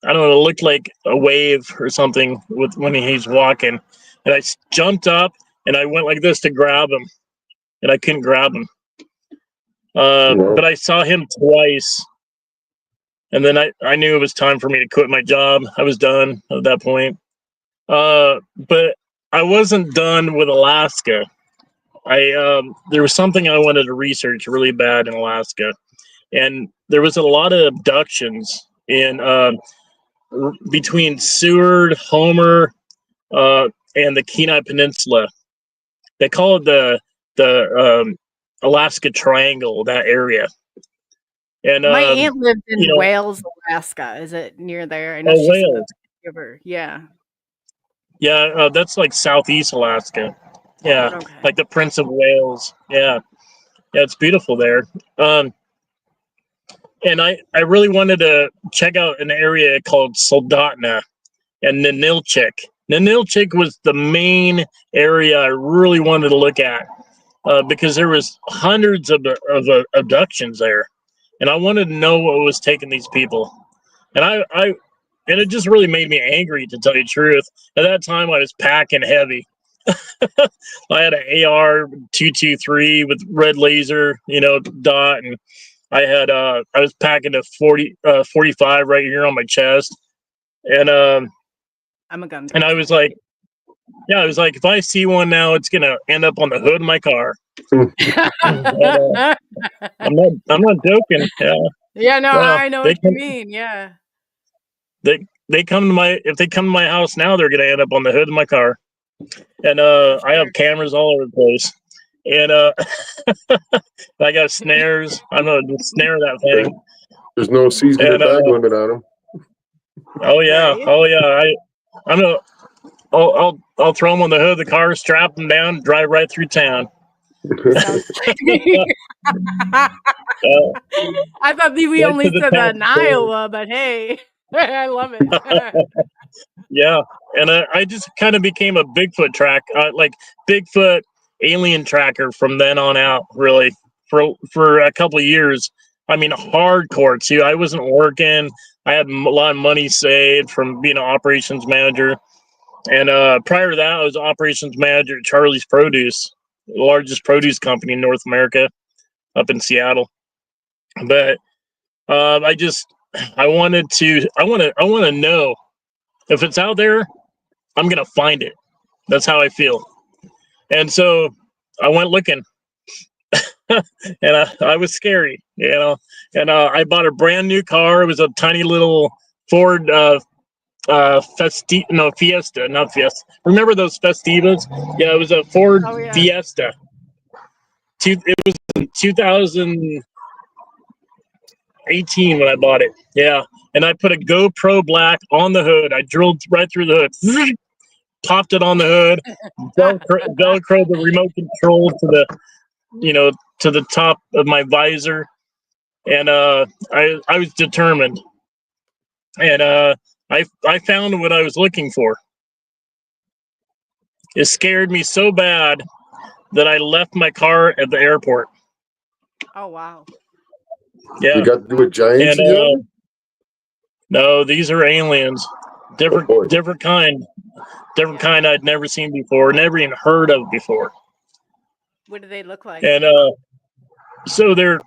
know, it looked like a wave or something when he's walking. And I jumped up, and I went like this to grab him, and I couldn't grab him. But I saw him twice, and then I knew it was time for me to quit my job. I was done at that point. But I wasn't done with Alaska. There was something I wanted to research really bad in Alaska, and there was a lot of abductions in between Seward, Homer, and the Kenai Peninsula. They call it the Alaska Triangle, that area. And my aunt lived in Wales, Alaska. Is it near there? I know Wales. Yeah. Yeah, that's like southeast Alaska. Yeah, okay. Like the Prince of Wales. Yeah, it's beautiful there. And I really wanted to check out an area called Soldotna and Ninilchik. Ninilchik was the main area I really wanted to look at because there was hundreds of abductions there, and I wanted to know what was taking these people. And and it just really made me angry, to tell you the truth. At that time, I was packing heavy. I had an AR-223 with red laser, dot, and I was packing a 45 right here on my chest, and I'm a gun. And I was like, if I see one now, it's gonna end up on the hood of my car. I'm not joking. Yeah. Yeah, no, I know what you mean. Yeah. They come to if they come to my house now, they're gonna end up on the hood of my car. And I have cameras all over the place. And I got snares. I'm gonna snare that thing. There's no season or bag limit on them. Oh yeah. I'm gonna. I'll throw them on the hood of the car, strap them down, drive right through town. I thought we only said that in Iowa, but hey, I love it. Yeah, and I just kind of became a Bigfoot Bigfoot alien tracker from then on out. Really, for a couple of years. I mean, hardcore too. I wasn't working. I had a lot of money saved from being an operations manager. And prior to that, I was operations manager at Charlie's Produce, the largest produce company in North America, up in Seattle. But I want to know if it's out there. I'm gonna find it. That's how I feel. And so I went looking, and I was scary, And I bought a brand new car. It was a tiny little Ford. Fiesta, not Fiesta. Remember those Festivas? Yeah, it was a Ford Fiesta. It was in 2018 when I bought it. Yeah, and I put a GoPro Black on the hood. I drilled right through the hood, popped it on the hood, Velcro the remote control to the top of my visor, and I was determined, and I found what I was looking for. It scared me so bad that I left my car at the airport. Oh, wow. Yeah. You got to do with giants again? No, these are aliens. Different kind. different kind I'd never seen before, never even heard of before. What do they look like? And so they're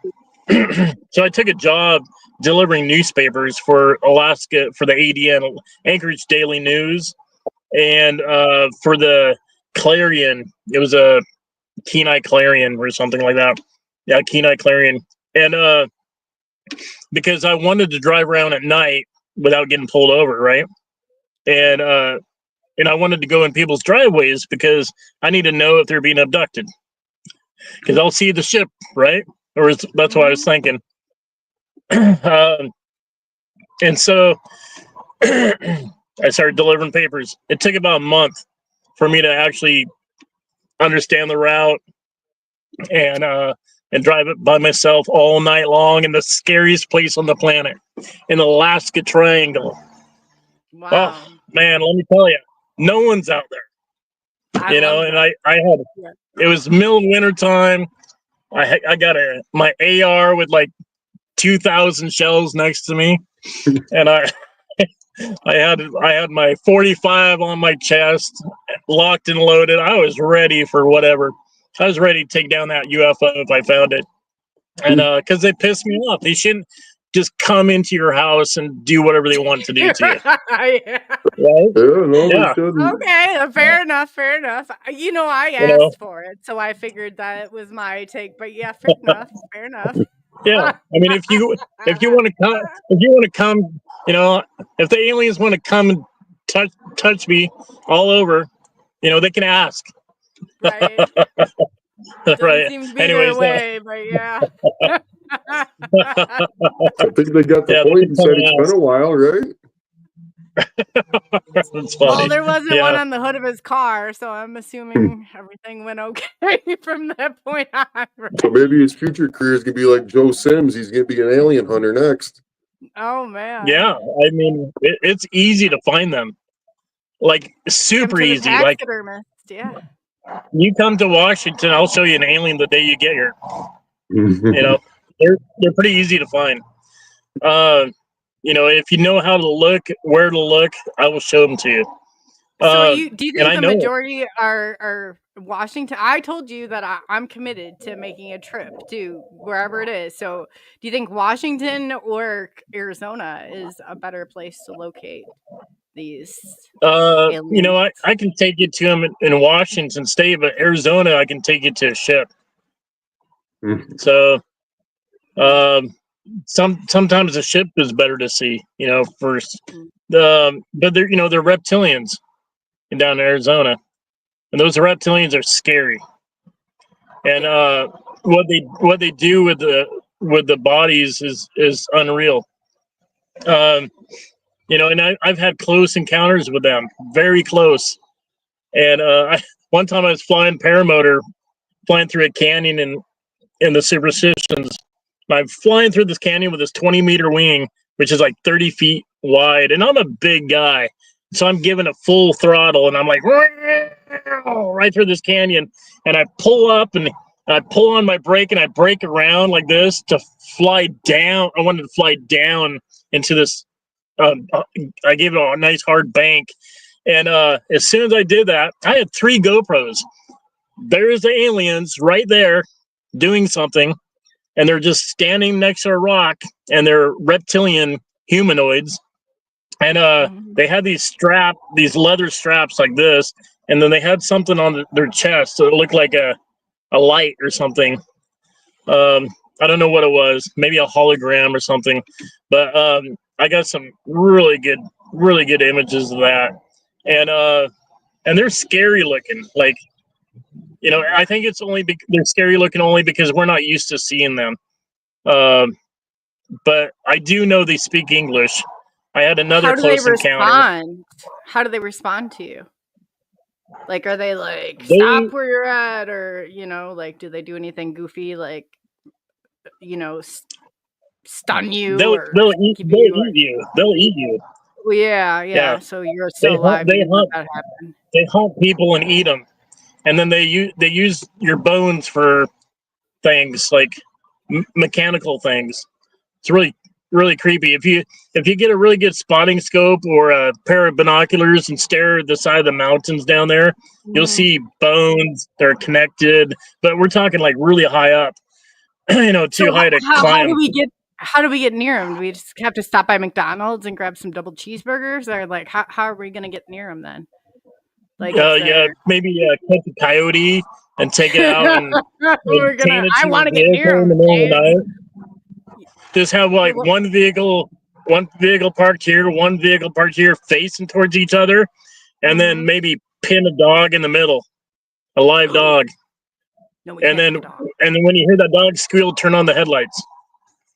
so I took a job delivering newspapers for Alaska for the ADN, Anchorage Daily News, and for the Clarion. It was a Kenai Clarion or something like that. Yeah, Kenai Clarion. And because I wanted to drive around at night without getting pulled over, right? And I wanted to go in people's driveways because I need to know if they're being abducted. Because I'll see the ship, right? Or that's what I was thinking. And so I started delivering papers. It took about a month for me to actually understand the route and drive it by myself all night long in the scariest place on the planet, in the Alaska Triangle. Wow. Oh man, let me tell you, no one's out there. I love And that. I had it was middle of winter time. I got my AR with like 2,000 shells next to me, and I had my 45 on my chest, locked and loaded. I was ready for whatever. I was ready to take down that UFO if I found it. And because they pissed me off. They shouldn't just come into your house and do whatever they want to do to you. Yeah. Right? Yeah. Okay, fair enough. I asked for it, so I figured that it was my take. But yeah, fair enough. Yeah. I mean, if you want to come, if the aliens want to come and touch me all over, they can ask. Right. Right. Seem to be Anyways, their way, but yeah. I think they got the point and said it's been a while, right? That's funny. Well, there wasn't one on the hood of his car, so I'm assuming everything went okay from that point on. Right? So maybe his future career is gonna be like Joe Sims. He's gonna be an alien hunter next. Oh man. Yeah, I mean it's easy to find them, like super easy. Like yeah. You come to Washington, I'll show you an alien the day you get here. They're pretty easy to find. If you know how to look, where to look, I will show them to you. So do you think the majority are Washington? I told you that I'm committed to making a trip to wherever it is. So do you think Washington or Arizona is a better place to locate these aliens? I can take you to them in Washington State, but Arizona, I can take you to a ship. So sometimes a ship is better to see, first. But they're reptilians down in Arizona, and those reptilians are scary. And what they do with the bodies is unreal. And I've had close encounters with them, very close. And one time I was flying paramotor, flying through a canyon in the Superstitions. I'm flying through this canyon with this 20-meter wing, which is like 30 feet wide. And I'm a big guy. So I'm giving it full throttle, and I'm like, right through this canyon. And I pull up, and I pull on my brake, and I brake around like this to fly down. I wanted to fly down into this. I gave it a nice hard bank. And as soon as I did that, I had 3 GoPros. There's the aliens right there doing something. And they're just standing next to a rock, and they're reptilian humanoids. And they had these leather straps like this, and then they had something on their chest, so it looked like a light or something. I don't know what it was, maybe a hologram or something. But I got some really good images of that, and they're scary looking. Like, I think it's they're scary looking only because we're not used to seeing them. But I do know they speak English. I had another close encounter. How do they respond to you? Like, are they like, stop where you're at? Or, like, do they do anything goofy? Like, stun you? They'll eat you. They'll eat you. Well, yeah. So you're still alive. They hunt people and eat them. And then they use your bones for things like mechanical things. It's really really creepy. If you get a really good spotting scope or a pair of binoculars and stare at the side of the mountains down there, you'll see bones. They're connected, but we're talking like really high up. Too high to climb. How do we get near them? Do we just have to stop by McDonald's and grab some double cheeseburgers, or like how are we gonna get near them then? Like, maybe catch a coyote and take it out and I want to get near them. Just have like one vehicle parked here, one vehicle parked here, facing towards each other, and then maybe pin a dog in the middle, a live dog. No, and then when you hear that dog squeal, turn on the headlights.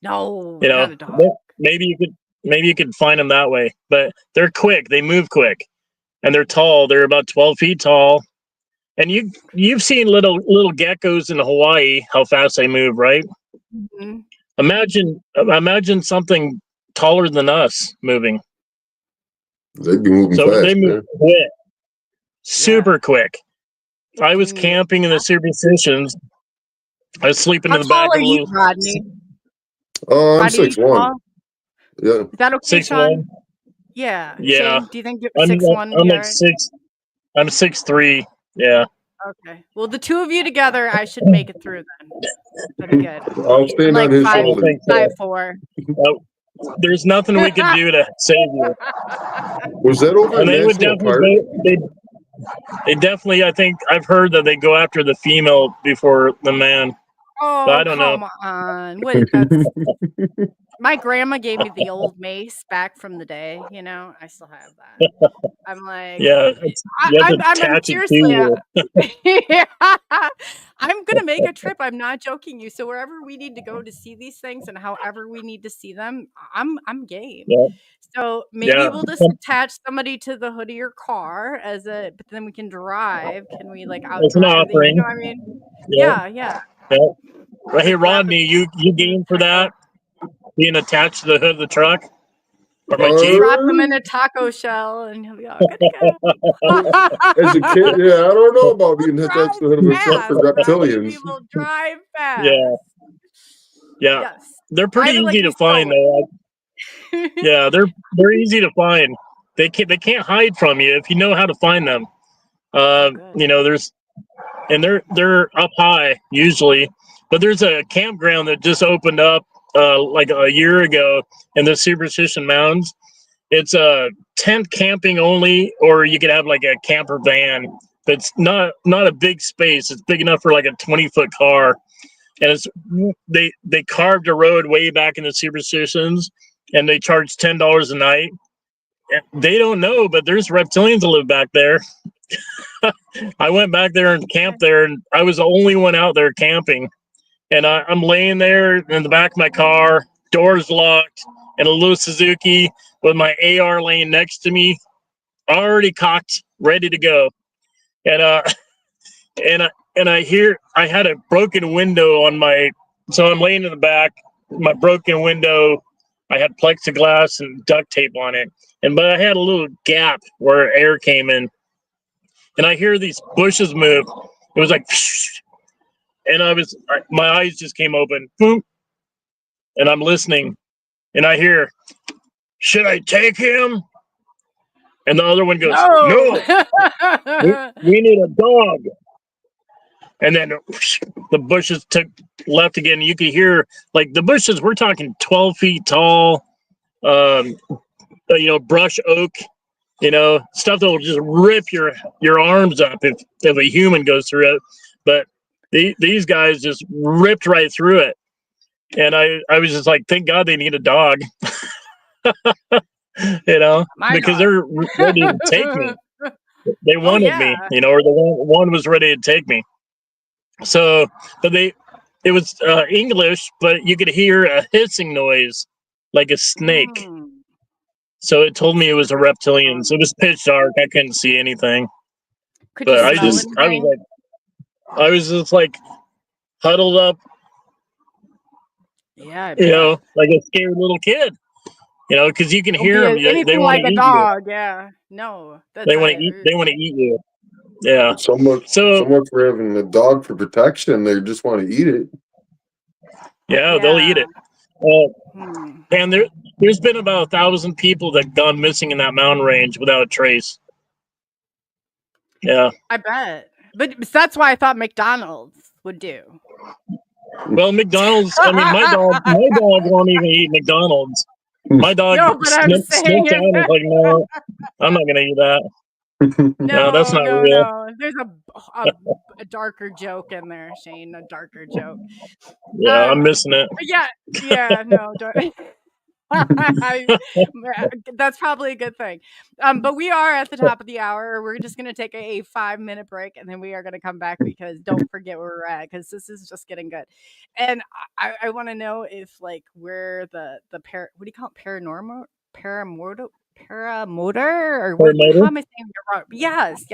No, not a dog. Maybe you could find them that way, but they're quick. They move quick, and they're tall. They're about 12 feet tall. And you've seen little geckos in Hawaii, how fast they move, right? Mm-hmm. Imagine something taller than us moving. They'd be moving fast. They move quick, super quick. I was camping in the Superstitions. I was sleeping in the back of you, Rodney? I'm 6'1". Yeah. Is that okay, 6'1"? Yeah. Yeah. Shane, do you think you're 6'1"? I'm like 6. I'm 6'3". Yeah. Okay. Well, the two of you together, I should make it through then. That'd be good. I'll stand on his shoulder. 5'4". There's nothing we can do to save you. Was that over in National Park? They definitely, I think, I've heard that they go after the female before the man. Oh, but I don't know. Come on. Wait, that's... My grandma gave me the old mace back from the day. I still have that. I'm like, yeah, I'm seriously. Yeah, I'm gonna make a trip. I'm not joking you. So wherever we need to go to see these things, and however we need to see them, I'm game. Yeah. So maybe we'll just attach somebody to the hood of your car but then we can drive. Can we out? It's an offering. You know what I mean? Yeah. Hey, Rodney, you game for that? Being attached to the hood of the truck? Or my Jeep? Drop him in a taco shell and he'll be all good to go. As a kid, I don't know about being attached to the hood of a truck for reptilians. We will drive fast. Yeah. Yes. They're pretty easy to find, though. Yeah, they're easy to find. They can't hide from you if you know how to find them. They're up high usually, but there's a campground that just opened up like a year ago in the Superstition Mountains. It's a tent camping only, or you could have like a camper van. But it's not a big space. It's big enough for like a 20-foot car, and they carved a road way back in the Superstitions, and they charge $10 a night. And they don't know, but there's reptilians that live back there. I went back there and camped there, and I was the only one out there camping. And I'm laying there in the back of my car, doors locked, and a little Suzuki with my AR laying next to me, already cocked, ready to go. And I hear I had a broken window on so I'm laying in the back, my broken window. I had plexiglass and duct tape on it, but I had a little gap where air came in, and I hear these bushes move. It was like, and my eyes just came open, boom, and I'm listening, and I hear, "Should I take him?" And the other one goes, "No, we need a dog." And then the bushes took left again. You could hear, like, the bushes, we're talking 12 feet tall, brush oak, stuff that will just rip your arms up if a human goes through it. But these guys just ripped right through it. And I was just like, thank God they need a dog, because they're ready to take me. They wanted me, or the one was ready to take me. So, but it was English, but you could hear a hissing noise like a snake. So it told me it was a reptilian. So it was pitch dark. I couldn't see anything. But I was just like huddled up. Yeah. Like a scared little kid. Because you can hear them. They want to eat dog. You. Yeah. No. They want to eat. They want to eat you. Yeah. So much for having a dog for protection. They just want to eat it. Yeah, they'll eat it. And there's been about 1,000 people that have gone missing in that mountain range without a trace. Yeah. I bet. But that's why I thought McDonald's would do. Well, McDonald's, I mean, my dog won't even eat McDonald's. My dog sniffs out and is like, no, I'm not going to eat that. No, that's not real. No. There's a darker joke in there, Shane. A darker joke. Yeah, I'm missing it. Yeah, no. That's probably a good thing. But we are at the top of the hour. We're just going to take a 5-minute break, and then we are going to come back because don't forget where we're at, because this is just getting good. And I want to know if, like, we're the what do you call it? Paranormal? Paramotor, or what, how am I saying it wrong? Yes.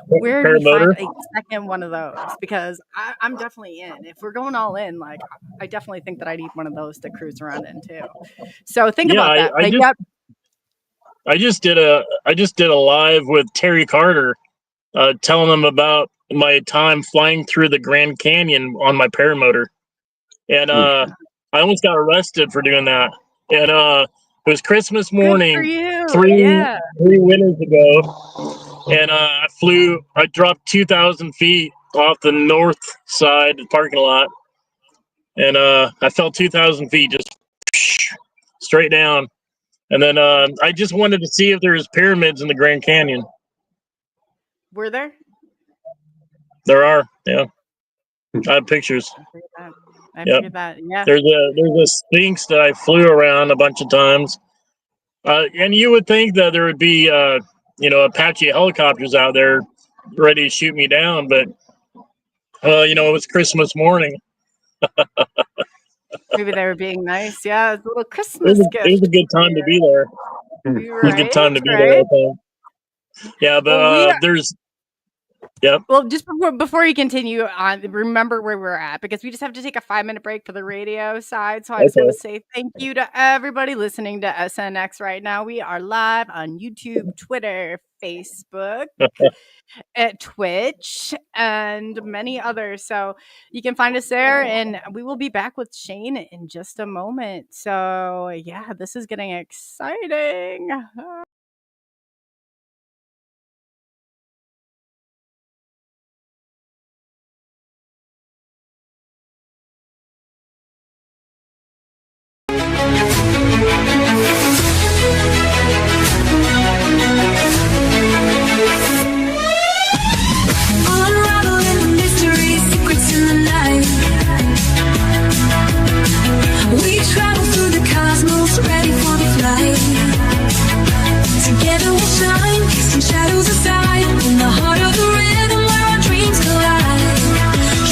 Where do we find a second one of those? Because I'm definitely in. If we're going all in, like, I definitely think that I need one of those to cruise around in too. So think about that. I just did a live with Terry Carter, telling them about my time flying through the Grand Canyon on my paramotor, and I almost got arrested for doing that. And it was Christmas morning, three winters ago, and I dropped 2,000 feet off the north side parking lot, and I fell 2,000 feet just straight down. And then I just wanted to see if there was pyramids in the Grand Canyon. Were there? There are, yeah. I have pictures. I figured that. Yeah. There's a Sphinx that I flew around a bunch of times, and you would think that there would be Apache helicopters out there ready to shoot me down, but it was Christmas morning. Maybe they were being nice. Yeah, it's a little Christmas gift. It was a good time to be there. It was a good time to be there, I think. Yeah, but there's. Yep. Well, just before you continue on, remember where we're at, because we just have to take a 5-minute break for the radio side. So I just want to say thank you to everybody listening to SNX right now. We are live on YouTube, Twitter, Facebook, at Twitch, and many others. So you can find us there, and we will be back with Shane in just a moment. So yeah, this is getting exciting. Together we'll shine, casting shadows aside, in the heart of the rhythm where our dreams collide.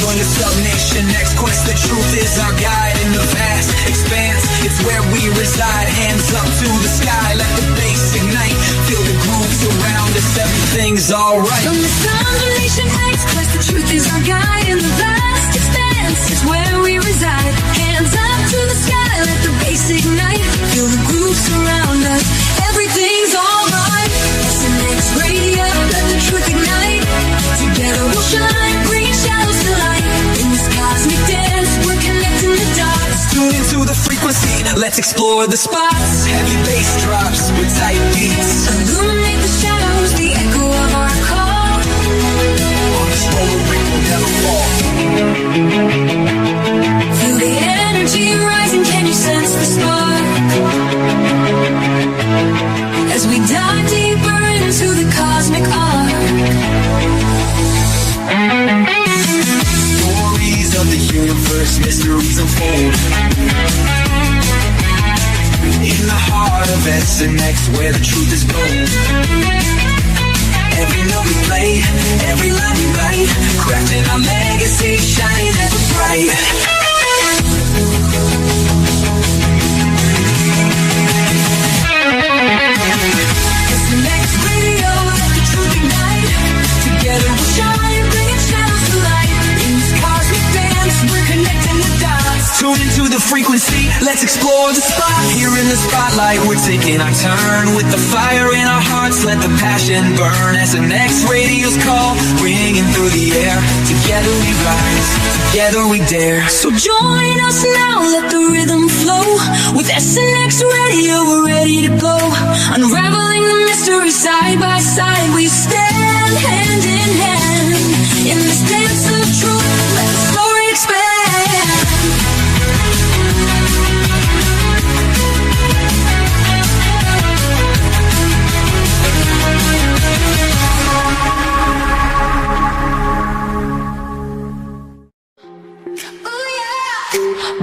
Join the Subnation Next Quest, the truth is our guide. In the vast expanse, it's where we reside. Hands up to the sky, let the bass ignite. Feel the grooves around us, everything's alright. From the Subnation Next Quest, the truth is our guide. In the vast expanse, it's where we reside. Hands up to the sky, let the bass ignite. Feel the grooves around us, everything's alright. SNX Radio, let the truth ignite. Together we'll shine, bringing shadows to light. In this cosmic dance, we're connecting the dots. Tune into the frequency, let's explore the spots. Heavy bass drops with tight beats. Illuminate the shadows, the echo of our call. On this roller we will never fall. Feel the energy rising, can you sense the spark? As we dive deeper into the cosmic arc. Stories of the universe, mysteries unfold. In the heart of SNX, where the truth is gold. Every note we play, every line we write, crafting our legacy, shining ever bright. SNX Radio, let the truth ignite. Together we'll shine, bringing shadows to light. In this cosmic dance, we're connecting the dots. Tune into the frequency, let's explore the spot. Here in the spotlight, we're taking our turn. With the fire in our hearts, let the passion burn. SNX Radio's call, ringing through the air. Together Together we rise, together we dare. So join us now, let the rhythm flow. With SNX Radio, we're ready to go. Unraveling the mystery side by side, we stand hand in hand. In this dance of truth, let the story expand.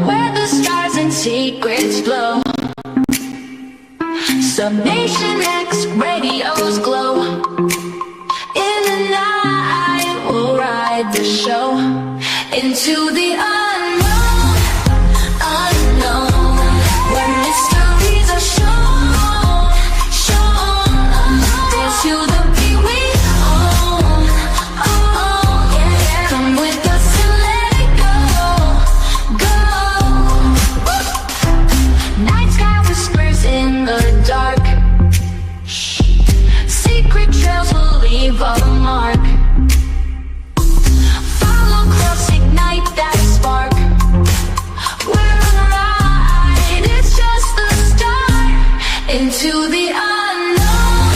Where the stars and secrets glow, Subnation X radios glow. In the night we'll ride the show into the unknown, unknown, where mysteries are shown, shown. Dance to the beat we own, own, yeah. Come with us and let it go, go. Night sky whispers in the dark, secret trails will leave a mark. Follow close, ignite that spark. We're on a ride, it's just the start. Into the unknown,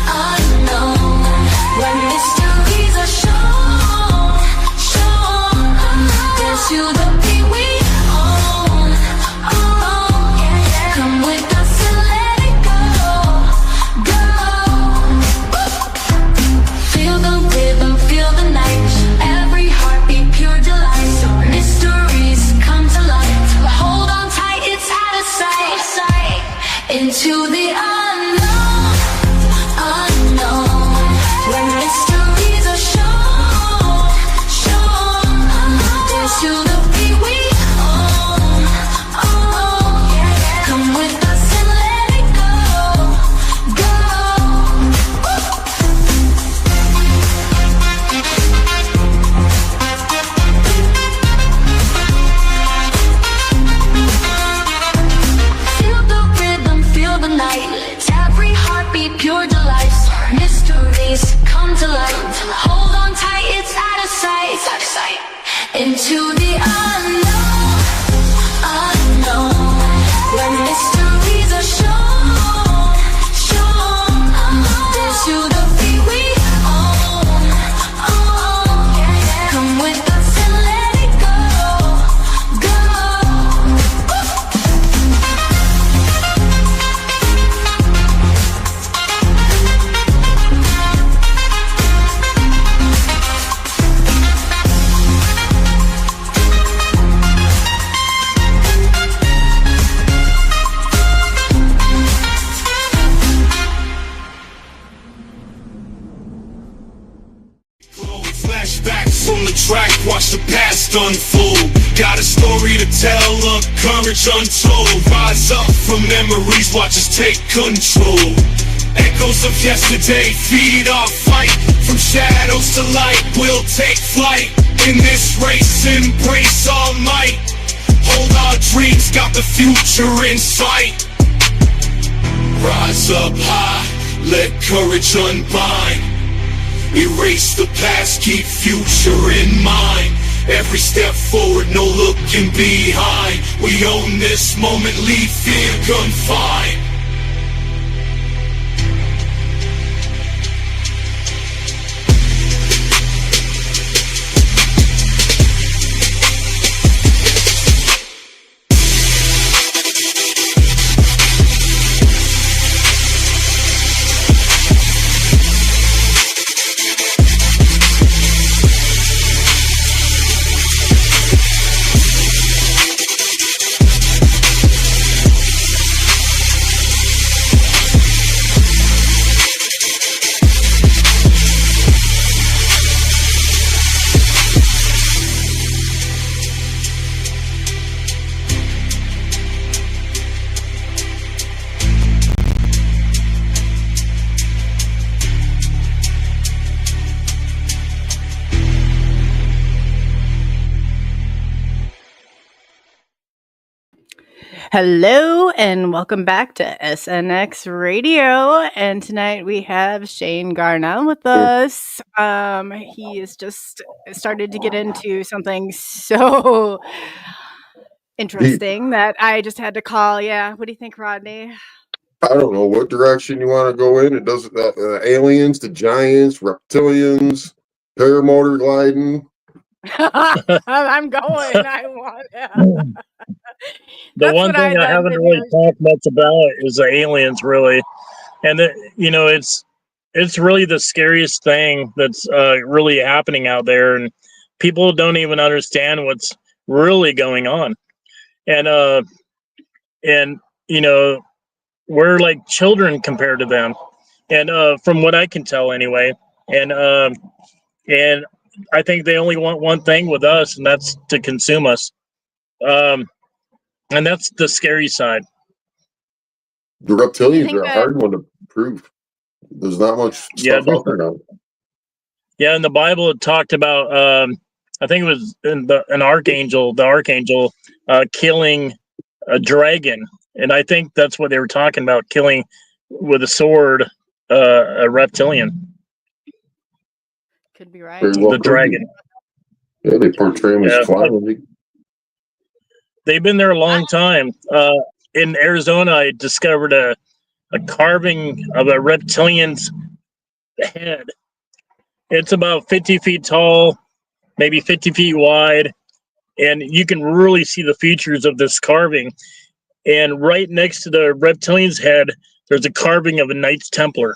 unknown, where mysteries are shown, shown. Dance to the beat we own, own, yeah. Come with us and let it go, go. Feel the rhythm, feel the night. Every heartbeat, pure delight. Mysteries come to light. Hold on tight, it's out of sight. Into the unknown, unknown, where mysteries are shown, shown. Dance to the beat we own, own, yeah. Come with us and let it go, go. Feel the rhythm, feel the night. Let every heartbeat, pure delight. Mysteries come to light. Hold on tight, it's out of sight. Into the unknown, unknown, where mysteries are shown, shown. Dance to the beat we own, own, yeah. Come with us and let it go, go. Flashbacks from the track, watch the past unfold. Got a story to tell, a courage untold. Rise up from memories, watch us take control. Echoes of yesterday, feed our fight. From shadows to light, we'll take flight. In this race, embrace our might. Hold our dreams, got the future in sight. Rise up high, let courage unbind. Erase the past, keep future in mind. Every step forward, no looking behind. We own this moment, leave fear confined. Hello and welcome back to SNX Radio. And tonight we have Shane Garnell with us. He has just started to get into something so interesting that I just had to call. Yeah, what do you think, Rodney? I don't know what direction you want to go in. It doesn't. Aliens, the giants, reptilians, paramotor gliding. I'm going. I want. The That's one what thing I done haven't really videos. talked much about is the aliens, really, and it's really the scariest thing that's really happening out there, and people don't even understand what's really going on, and we're like children compared to them, and from what I can tell, anyway, and I think they only want one thing with us, and that's to consume us. And that's the scary side. The reptilians are a hard one to prove. There's not much stuff out there now. Yeah, in the Bible it talked about I think it was an archangel, the archangel killing a dragon, and I think that's what they were talking about, killing with a sword a reptilian. Could be right. Very well The dragon. Yeah, they portray them as clown. They've been there a long time. In Arizona, I discovered a carving of a reptilian's head. It's about 50 feet tall, maybe 50 feet wide, and you can really see the features of this carving. And right next to the reptilian's head, there's a carving of a Knights Templar.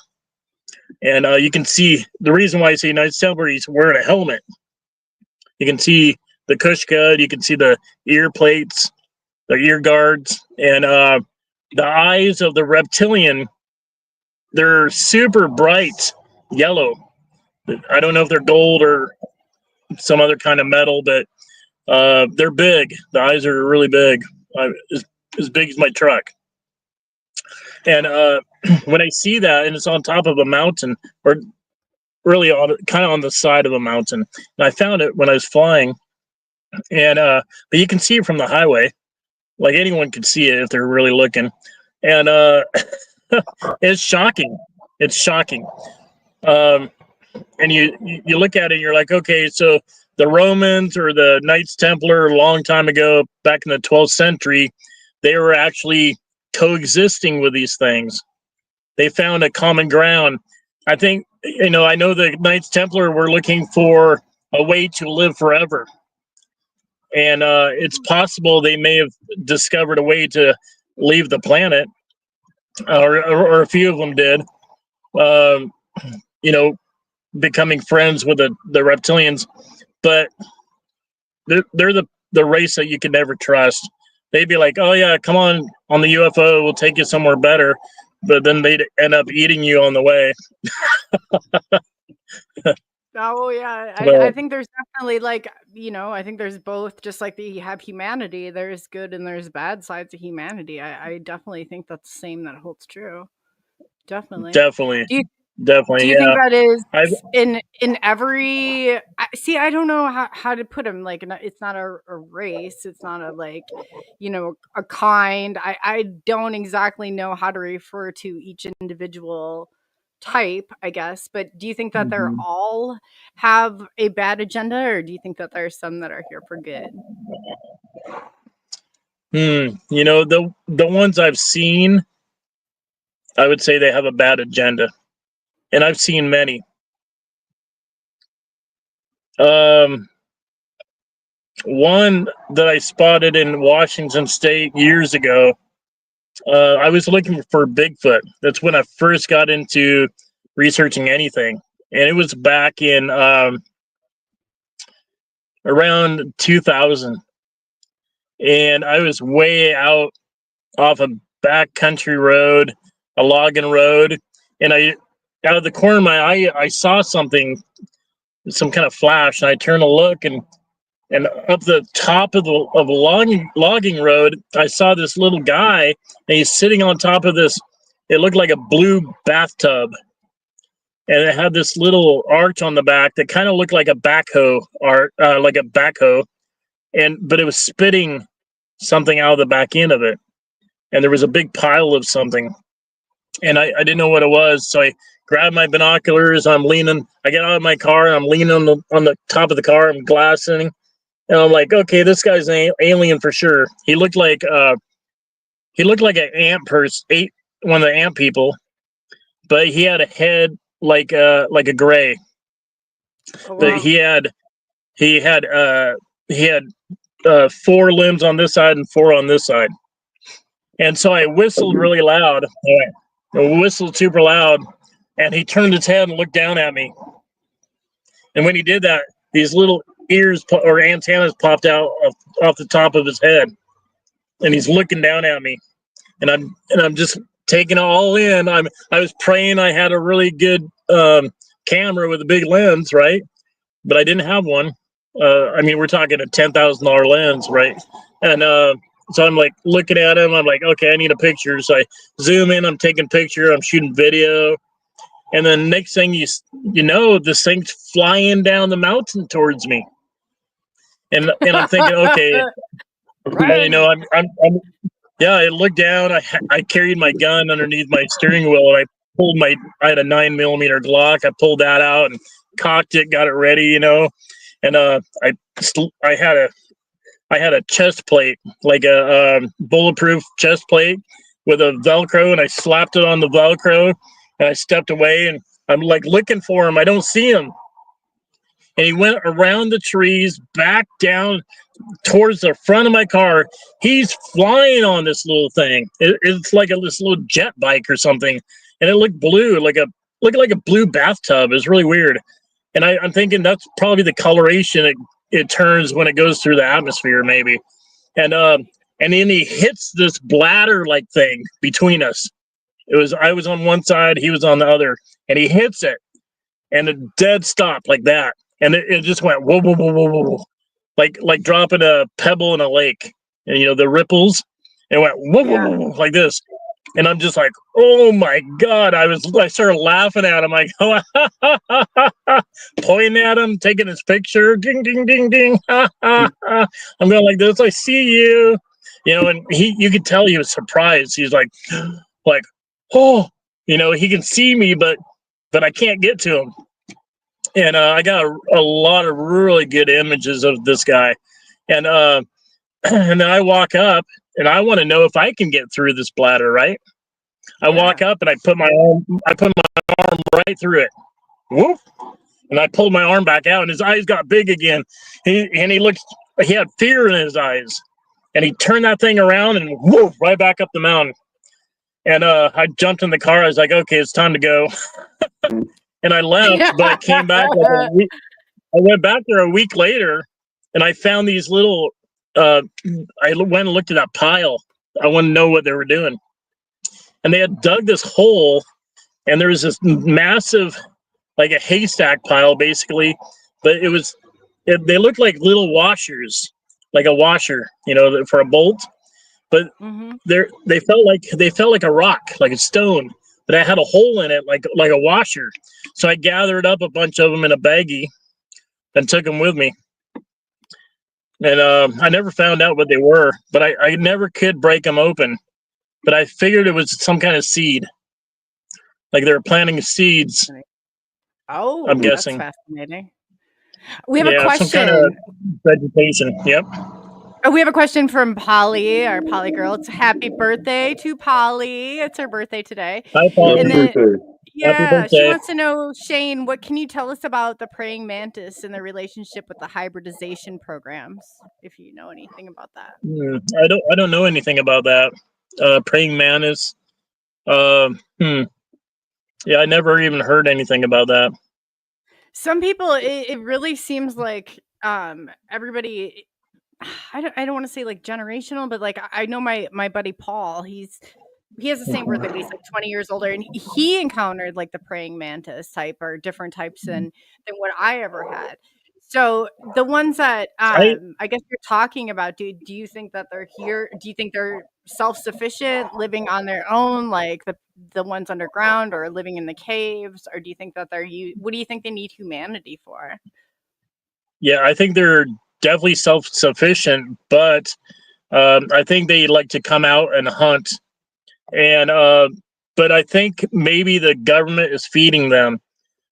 And you can see, the reason why I say Knights Templar, he's wearing a helmet. You can see the Kushka, you can see the ear plates, the ear guards, and the eyes of the reptilian, they're super bright yellow. I don't know if they're gold or some other kind of metal, but they're big. The eyes are really big, as big as my truck. And when I see that, and it's on top of a mountain, or really kind of on the side of a mountain, and I found it when I was flying, and but you can see it from the highway, like anyone can see it if they're really looking, and it's shocking. It's shocking. And you look at it, and you're like, okay, so the Romans or the Knights Templar a long time ago, back in the 12th century, they were actually coexisting with these things. They found a common ground. I think, I know the Knights Templar were looking for a way to live forever. And it's possible they may have discovered a way to leave the planet, or a few of them did, becoming friends with the reptilians. But they're the race that you can never trust. They'd be like, oh yeah, come on the UFO, we'll take you somewhere better. But then they'd end up eating you on the way. Oh yeah, I think there's definitely I think there's both. Just like you have humanity, there's good and there's bad sides of humanity. I definitely think that's the same that holds true. Definitely. Definitely. Do you think that is I've- in every? See, I don't know how to put them. Like, it's not a race. It's not a kind. I don't exactly know how to refer to each individual type, I guess. But do you think that they're all have a bad agenda, or do you think that there are some that are here for good? The ones I've seen, I would say they have a bad agenda. And I've seen many. One that I spotted in Washington State years ago, I was looking for Bigfoot. That's when I first got into researching anything. And it was back in around 2000. And I was way out off a backcountry road, a logging road. And out of the corner of my eye, I saw something, some kind of flash, and I turned to look, and up the top of a logging road, I saw this little guy, and he's sitting on top of this. It looked like a blue bathtub, and it had this little arch on the back that kind of looked like a backhoe but it was spitting something out of the back end of it. and there was a big pile of something, and I didn't know what it was. So I grabbed my binoculars. I get out of my car. I'm leaning on the top of the car. I'm glassing, and I'm like, okay, this guy's an alien for sure. He looked like an ant person, one of the ant people, but he had a head like a gray. Oh, wow. But he had 4 limbs on this side and 4 on this side. And so I whistled really loud. I whistled super loud, and he turned his head and looked down at me. And when he did that, these little ears or antennas popped out off the top of his head, and he's looking down at me. And I'm just taking it all in. I was praying I had a really good camera with a big lens, right? But I didn't have one. I mean, we're talking a $10,000 lens, right? And so I'm like looking at him. I'm like, okay, I need a picture. So I zoom in. I'm taking picture. I'm shooting video. And then next thing you know, this thing's flying down the mountain towards me. And I'm thinking, okay, you know, I looked down. I carried my gun underneath my steering wheel, and I had a 9mm Glock. I pulled that out and cocked it, got it ready, you know. And I had a chest plate, like a bulletproof chest plate with a Velcro, and I slapped it on the Velcro, and I stepped away, and I'm like looking for him. I don't see him. And he went around the trees, back down towards the front of my car. He's flying on this little thing. It's like this little jet bike or something, and it looked blue, like a blue bathtub. It was really weird. And I'm thinking that's probably the coloration it turns when it goes through the atmosphere, maybe. And then he hits this bladder-like thing between us. I was on one side, he was on the other, and he hits it, and it dead stopped like that, and it just went whoa, whoa, whoa, whoa, whoa, like dropping a pebble in a lake, and you know the ripples. It went whoa, whoa, whoa, whoa, like this. And I'm just like, oh my God. I started laughing at him, like, pointing at him, taking his picture, ding, ding, ding, ding. I'm going like this, I see you. You know, and you could tell he was surprised. He's like, oh, you know, he can see me, but I can't get to him. And I got a lot of really good images of this guy. And and then I walk up, and I want to know if I can get through this bladder, right? I walk up, and I put my arm right through it. Whoop! And I pulled my arm back out, and his eyes got big again. He had fear in his eyes. And he turned that thing around and whoop, right back up the mountain. And I jumped in the car. I was like, okay, it's time to go. And I left, but I came back like a week. I went back there a week later, and I found these little I went and looked at that pile. I wanted to know what they were doing. And they had dug this hole, and there was this massive, like a haystack pile, basically. But they looked like little washers, like a washer, you know, for a bolt. But they felt like a rock, like a stone. But I had a hole in it, like a washer. So I gathered up a bunch of them in a baggie and took them with me. And I never found out what they were, but I never could break them open. But I figured it was some kind of seed. Like they were planting seeds. Oh, I'm guessing. That's fascinating. We have a question. Some kind of vegetation. Yep. Oh, we have a question from Polly, our Polly girl. It's happy birthday to Polly. It's her birthday today. Hi, Polly. And then, Happy birthday. she wants to know, Shane, what can you tell us about the praying mantis and the relationship with the hybridization programs, if you know anything about that? I don't know anything about that. Praying mantis. Yeah, I never even heard anything about that. Some people, it really seems like everybody. I don't want to say like generational, but like I know my buddy Paul. He has the same birthday, but he's like 20 years older, and he encountered like the praying mantis type or different types than what I ever had. So the ones that I guess you're talking about, do you think that they're here? Do you think they're self-sufficient, living on their own, like the ones underground, or living in the caves, or do you think that what do you think they need humanity for? Yeah, I think they're definitely self-sufficient, but I think they like to come out and hunt, and but I think maybe the government is feeding them.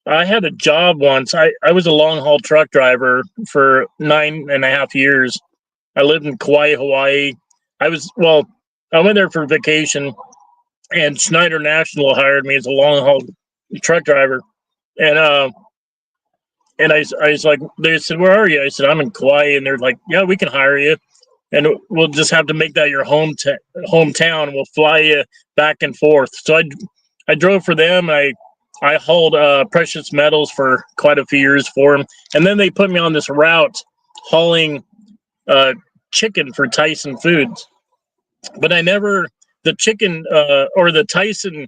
I had a job once. I was a long haul truck driver for 9.5 years. I lived in Kauai, Hawaii. I went there for vacation, and Schneider National hired me as a long haul truck driver. And I was like, they said, "Where are you?" I said, "I'm in Kauai," and they're like, "Yeah, we can hire you, and we'll just have to make that your hometown. We'll fly you back and forth." So I drove for them. I hauled precious metals for quite a few years for them, and then they put me on this route hauling chicken for Tyson Foods. But I never the chicken or the Tyson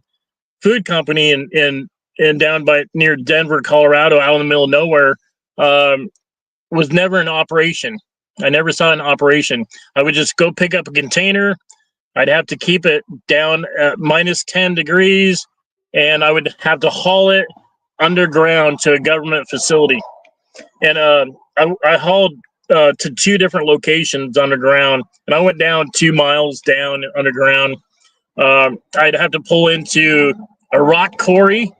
Food Company in down by near Denver, Colorado, out in the middle of nowhere, was never in operation. I never saw an operation. I would just go pick up a container. I'd have to keep it down at minus 10 degrees, and I would have to haul it underground to a government facility. And I hauled to 2 different locations underground, and I went down 2 miles down underground. I'd have to pull into a rock quarry,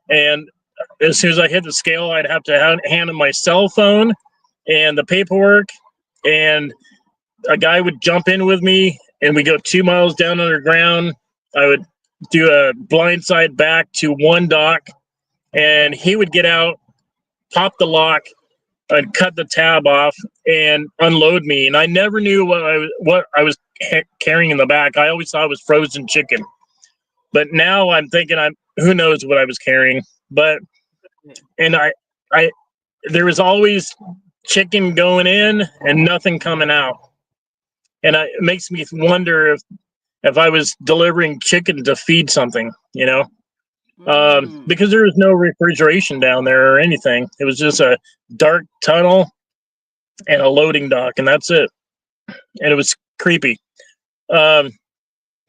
and as soon as I hit the scale, I'd have to hand him my cell phone and the paperwork, and a guy would jump in with me, and we go 2 miles down underground. I would do a blindside back to one dock, and he would get out, pop the lock, and cut the tab off and unload me. And I never knew what I was carrying in the back. I always thought it was frozen chicken, but now I'm thinking who knows what I was carrying. But and I there was always chicken going in and nothing coming out, and it makes me wonder if I was delivering chicken to feed something, because there was no refrigeration down there or anything. It was just a dark tunnel and a loading dock, and that's it. And it was creepy. But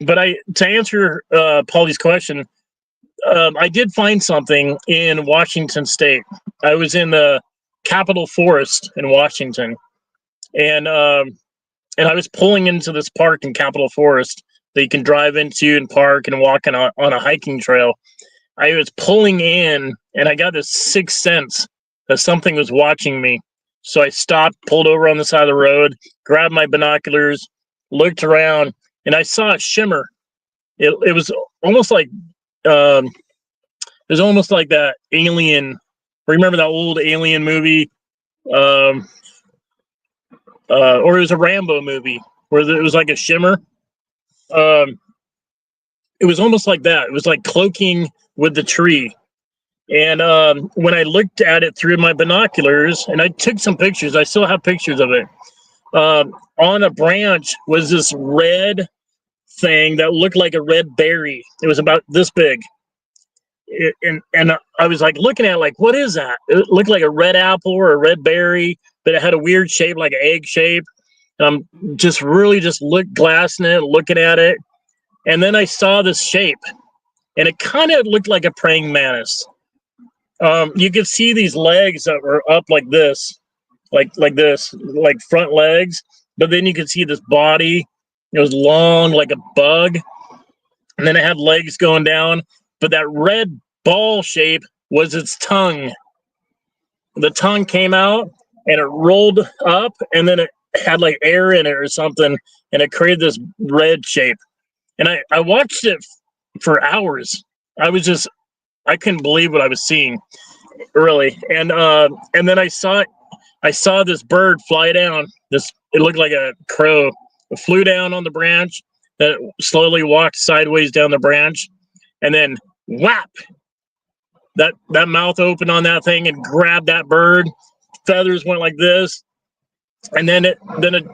to answer Paulie's question, I did find something in Washington State. I was in the Capitol Forest in Washington, and I was pulling into this park in Capitol Forest that you can drive into and park and walk on a hiking trail. I was pulling in, and I got this sixth sense that something was watching me. So I stopped, pulled over on the side of the road, grabbed my binoculars, looked around, and I saw a shimmer. It was almost like that Alien. Remember that old Alien movie? Or it was a Rambo movie where it was like a shimmer. It was almost like that. It was like cloaking with the tree. And when I looked at it through my binoculars, and I took some pictures, I still have pictures of it. On a branch was this red thing that looked like a red berry. It was about this big. And I was like looking at it like, what is that? It looked like a red apple or a red berry, but it had a weird shape, like an egg shape. And I'm just glassing it, looking at it. And then I saw this shape, and it kind of looked like a praying mantis. You could see these legs that were up like this, like this, like front legs. But then you could see this body. It was long, like a bug. And then it had legs going down. But that red ball shape was its tongue. The tongue came out, and it rolled up, and then it had like air in it or something, and it created this red shape. And I watched it for hours. I couldn't believe what I was seeing, really. And then I saw this bird fly down. It looked like a crow. It flew down on the branch, then it slowly walked sideways down the branch, and then whap! That mouth opened on that thing and grabbed that bird. Feathers went like this, and then it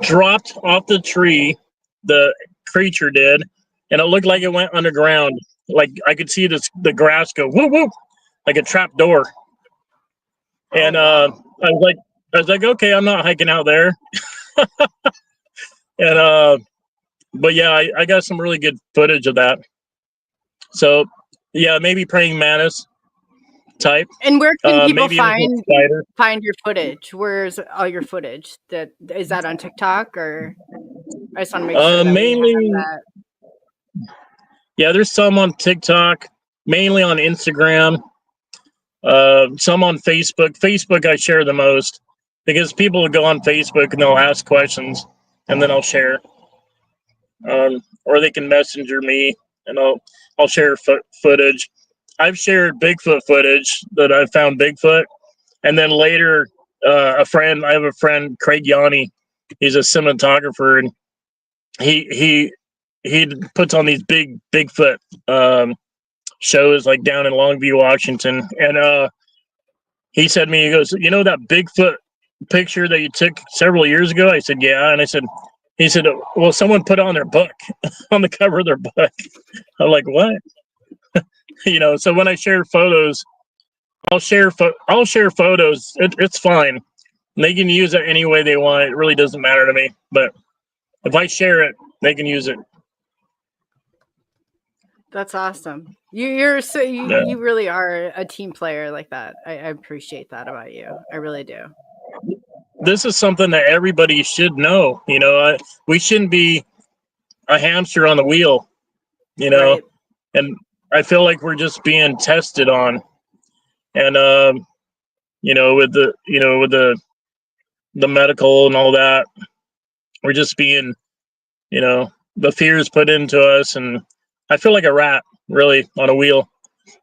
dropped off the tree. The creature did, and it looked like it went underground. Like I could see the grass go whoop whoop, like a trap door. And I was like, okay, I'm not hiking out there. And but yeah, I got some really good footage of that. So yeah, maybe praying mantis. type. And where can people Maybe even a spider. find your footage? Where's all your footage? Is that on TikTok, or I just want to make sure that Mainly, we have that. yeah, there's some on TikTok, mainly on Instagram, some on Facebook. Facebook I share the most because people will go on Facebook and they'll ask questions, and then I'll share. Or they can messenger me, and I'll share footage. I've shared Bigfoot footage that I found Bigfoot, and then later, I have a friend, Craig Yanni. He's a cinematographer, and he puts on these big Bigfoot shows like down in Longview, Washington. And he said to me, he goes, "You know that Bigfoot picture that you took several years ago?" I said, "Yeah." And he said, "Well, someone put on their book, on the cover of their book." I'm like, "What?" So when I share photos, I'll share photos. It's fine. They can use it any way they want. It really doesn't matter to me. But if I share it, they can use it. That's awesome. You really are a team player like that. I appreciate that about you. I really do. This is something that everybody should know. We shouldn't be a hamster on the wheel. Right. And I feel like we're just being tested on. And with the medical and all that, we're just being, the fears put into us, and I feel like a rat really on a wheel.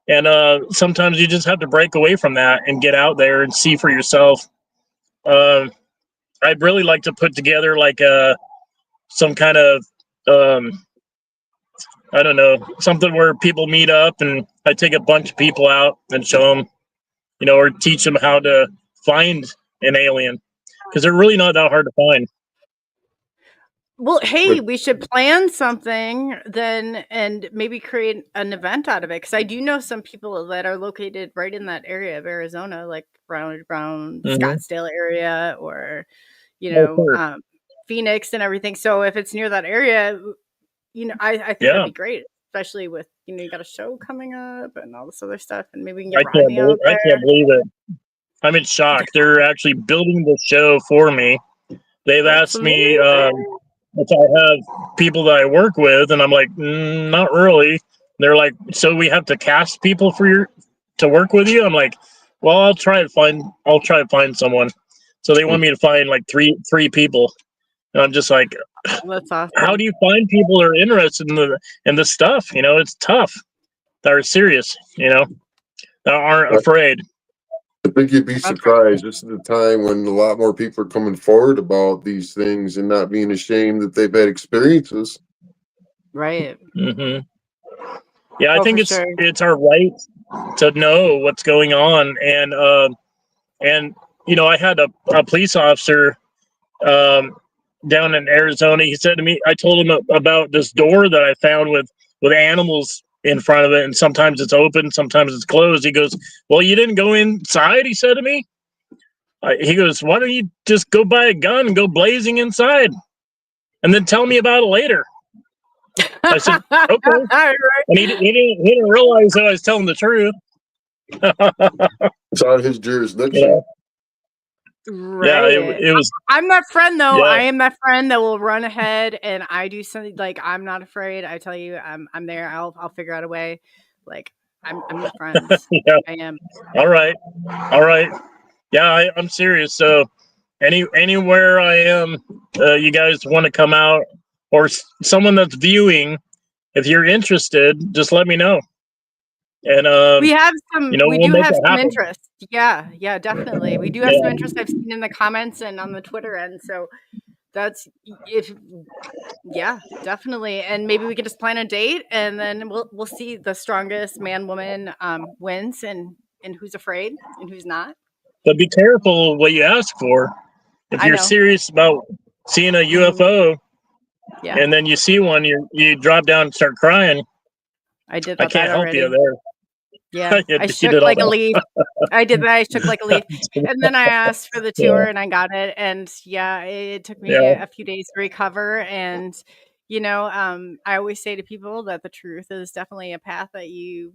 And sometimes you just have to break away from that and get out there and see for yourself. I'd really like to put together like some kind of I don't know, something where people meet up and I take a bunch of people out and show them, or teach them how to find an alien, because they're really not that hard to find. Well, hey, we should plan something then and maybe create an event out of it. Because I do know some people that are located right in that area of Arizona, like Brown, Scottsdale area, or, Phoenix and everything. So if it's near that area, I think that'd be great, especially with, you got a show coming up and all this other stuff. And maybe we can get Rodney out there. I can't believe it. I'm in shock. They're actually building the show for me. They've asked me if I have people that I work with, and I'm like, not really. They're like, so we have to cast people to work with you? I'm like, well, I'll try to find someone. So they want me to find like three people. And I'm just like, that's awesome. How do you find people that are interested in the stuff? It's tough. That are serious, that aren't afraid. I think you'd be surprised. This is the time when a lot more people are coming forward about these things and not being ashamed that they've had experiences. Right. Mm-hmm. Yeah, I think it's our right to know what's going on, and I had a police officer down in Arizona. He said to me, I told him about this door that I found with animals in front of it, and sometimes it's open, sometimes it's closed. He goes, well, you didn't go inside, he said to me. He goes, why don't you just go buy a gun and go blazing inside and then tell me about it later? I said, okay. And he didn't realize that I was telling the truth. It's out of his jurisdiction. Right. Yeah, it was. I'm that friend though. Yeah. I am that friend that will run ahead and I do something like I'm not afraid. I tell you, I'm there. I'll figure out a way. Like I'm the friend. Yeah. I am. All right. Yeah, I'm serious. So anywhere I am, you guys want to come out, or someone that's viewing, if you're interested, just let me know. And we have some. We do have some interest. Yeah, definitely. We do have some interest. I've seen in the comments and on the Twitter end. So that's definitely. And maybe we could just plan a date, and then we'll see the strongest man woman wins, and who's afraid and who's not. But be careful what you ask for. If you're serious about seeing a UFO, and then you see one, you drop down and start crying. I did. I can't help you there. Yeah, I shook like a leaf. I did that. I shook like a leaf. And then I asked for the tour and I got it. And it took me a few days to recover. And, I always say to people that the truth is definitely a path that you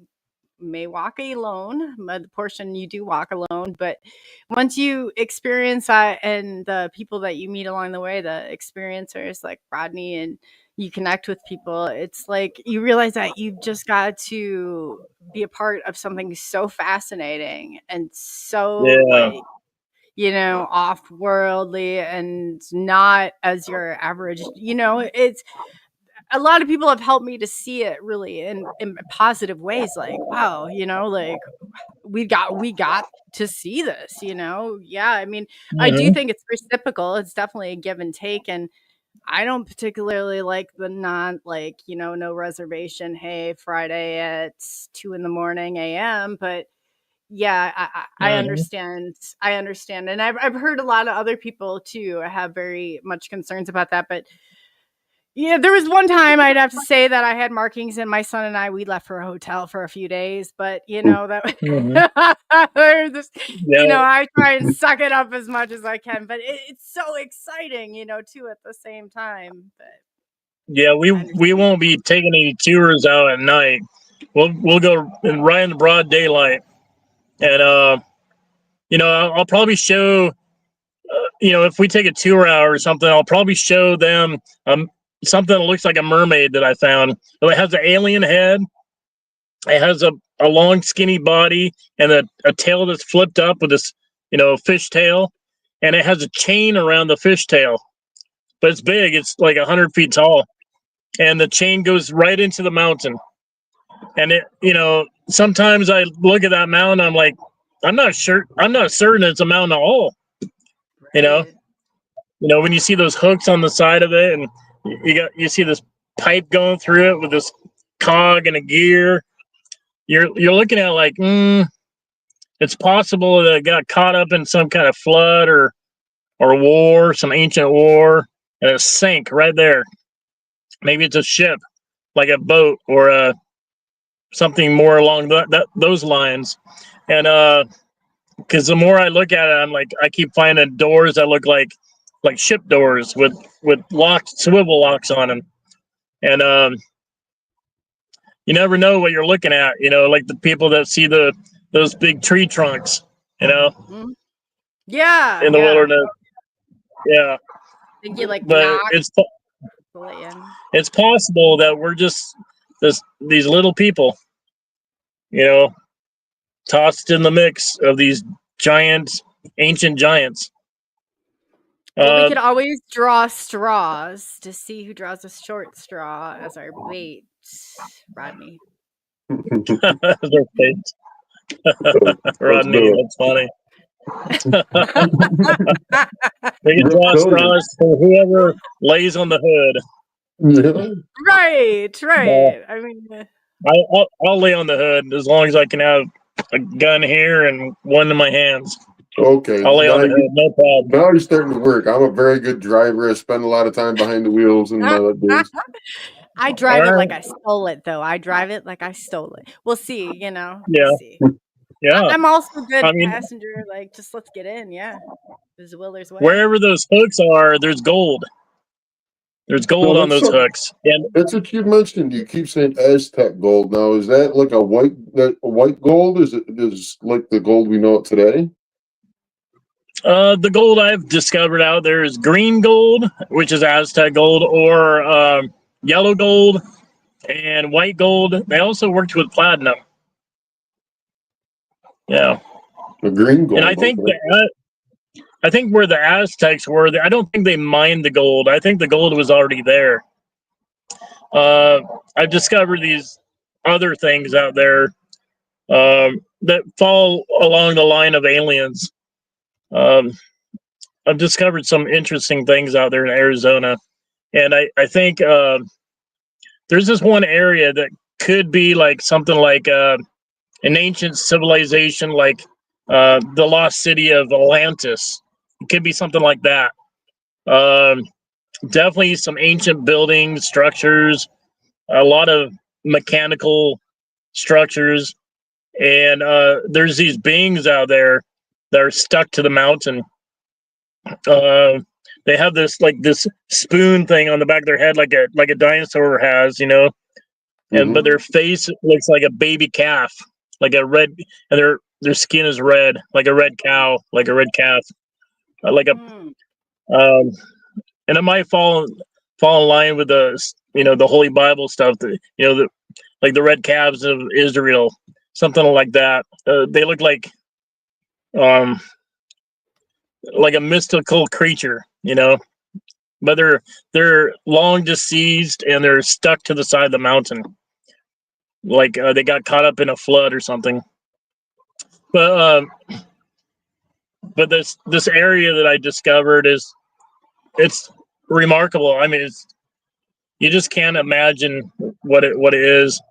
may walk alone, the portion you do walk alone, but once you experience that and the people that you meet along the way, the experiencers like Rodney, and you connect with people, it's like you realize that you've just got to be a part of something so fascinating and so Yeah. like, off-worldly and not as your average, it's a lot of people have helped me to see it really in positive ways. Like, wow, like we got to see this, Yeah, I mean, I do Mhm. think it's reciprocal. It's definitely a give and take. And I don't particularly like the no reservation. Hey, Friday at 2 in the morning a.m. But yeah, I Mhm. understand. I understand. And I've heard a lot of other people too have very much concerns about that. But yeah, there was one time I'd have to say that I had markings, and my son and I, we left for a hotel for a few days. But that Mhm. there's this, Yeah. I try and suck it up as much as I can. But it's so exciting, too, at the same time. But Yeah, we I we understand. won't be taking any tours out at night. We'll go right in the broad daylight, and I'll probably show if we take a tour out or something, I'll probably show them something that looks like a mermaid that I found. It has an alien head. It has a long, skinny body and a tail that's flipped up with this, fish tail, and it has a chain around the fish tail. But it's big. It's like 100 feet tall, and the chain goes right into the mountain. And sometimes I look at that mountain, I'm like, I'm not certain it's a mountain at all. You know, Right. when you see those hooks on the side of it, and you see this pipe going through it with this cog and a gear, you're looking at it like, it's possible that it got caught up in some kind of flood or war, some ancient war, and it sank right there. Maybe it's a ship, like a boat or something more along those lines. And because the more I look at it, I'm like, I keep finding doors that look like ship doors with locked swivel locks on them. And you never know what you're looking at. Like the people that see those big tree trunks. Mhm. Yeah, In the yeah. wilderness. Yeah, Think you like but knock it in. it's possible that we're just these little people, you know, tossed in the mix of these giant, ancient giants. Well, we could always draw straws to see who draws a short straw as our bait, Rodney. Their fate. Let's Rodney, do that's funny. it. We can Let's draw tell you. straws for whoever lays on the hood. Yeah. Right, Uh, right. I mean, I'll lay on the hood as long as I can have a gun here and one in my hands. Okay. I'll lay on the hood, no problem. Now you're starting to work. I'm a very good driver. I spend a lot of time behind the wheels and days. I All drive it right. like I stole it, though. I drive it like I stole it. We'll see, We'll Yeah. see. Yeah. I'm also good I mean, passenger. Like, just let's get in. Yeah, there's a will, there's way. wherever those hooks are, there's gold. There's gold No, on those hooks. And that's what you mentioned. You keep saying Aztec gold. Now, is that like a white gold? Is like the gold we know it today? the gold I've discovered out there is green gold, which is Aztec gold, or yellow gold and white gold. They also worked with platinum. Yeah. The green gold. And I think Okay. I think where the Aztecs were, I don't think they mined the gold. I think the gold was already there. I've discovered these other things out there that fall along the line of aliens. I've discovered some interesting things out there in Arizona, and I think there's this one area that could be like something like an ancient civilization, like the lost city of Atlantis. It could be something like that. Definitely some ancient buildings, structures, a lot of mechanical structures, and there's these beings out there that are stuck to the mountain. They have this spoon thing on the back of their head, like a dinosaur has, and but their face looks like a baby calf, like a red, and their skin is red, like a red cow, like a red calf, like a and it might fall in line with the Holy Bible stuff, like the red calves of Israel, something like that. They look like a mystical creature, but they're long deceased and they're stuck to the side of the mountain, like they got caught up in a flood or something. But this area that I discovered it's remarkable. I mean, you just can't imagine what it is.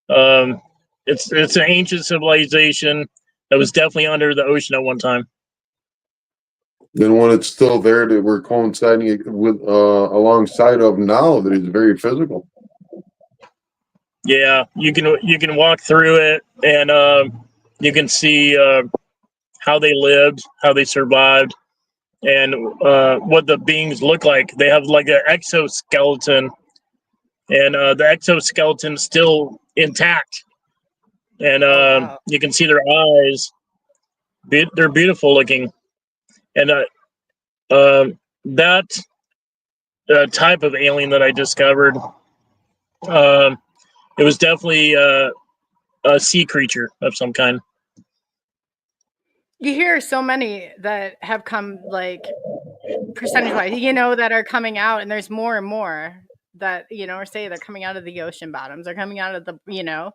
It's an ancient civilization that was definitely under the ocean at one time. Then when it's still there, that we're coinciding with alongside of now, that is very physical. Yeah, you can walk through it, and you can see how they lived, how they survived, and what the beings look like. They have like an exoskeleton, and the exoskeleton's still intact, and wow. you can see their eyes. They're beautiful looking, and that type of alien that I discovered, it was definitely a sea creature of some kind. You hear so many that have come, like, percentage-wise, that are coming out, and there's more and more that, or say they're coming out of the ocean bottoms, they're coming out of the, Mm-hmm.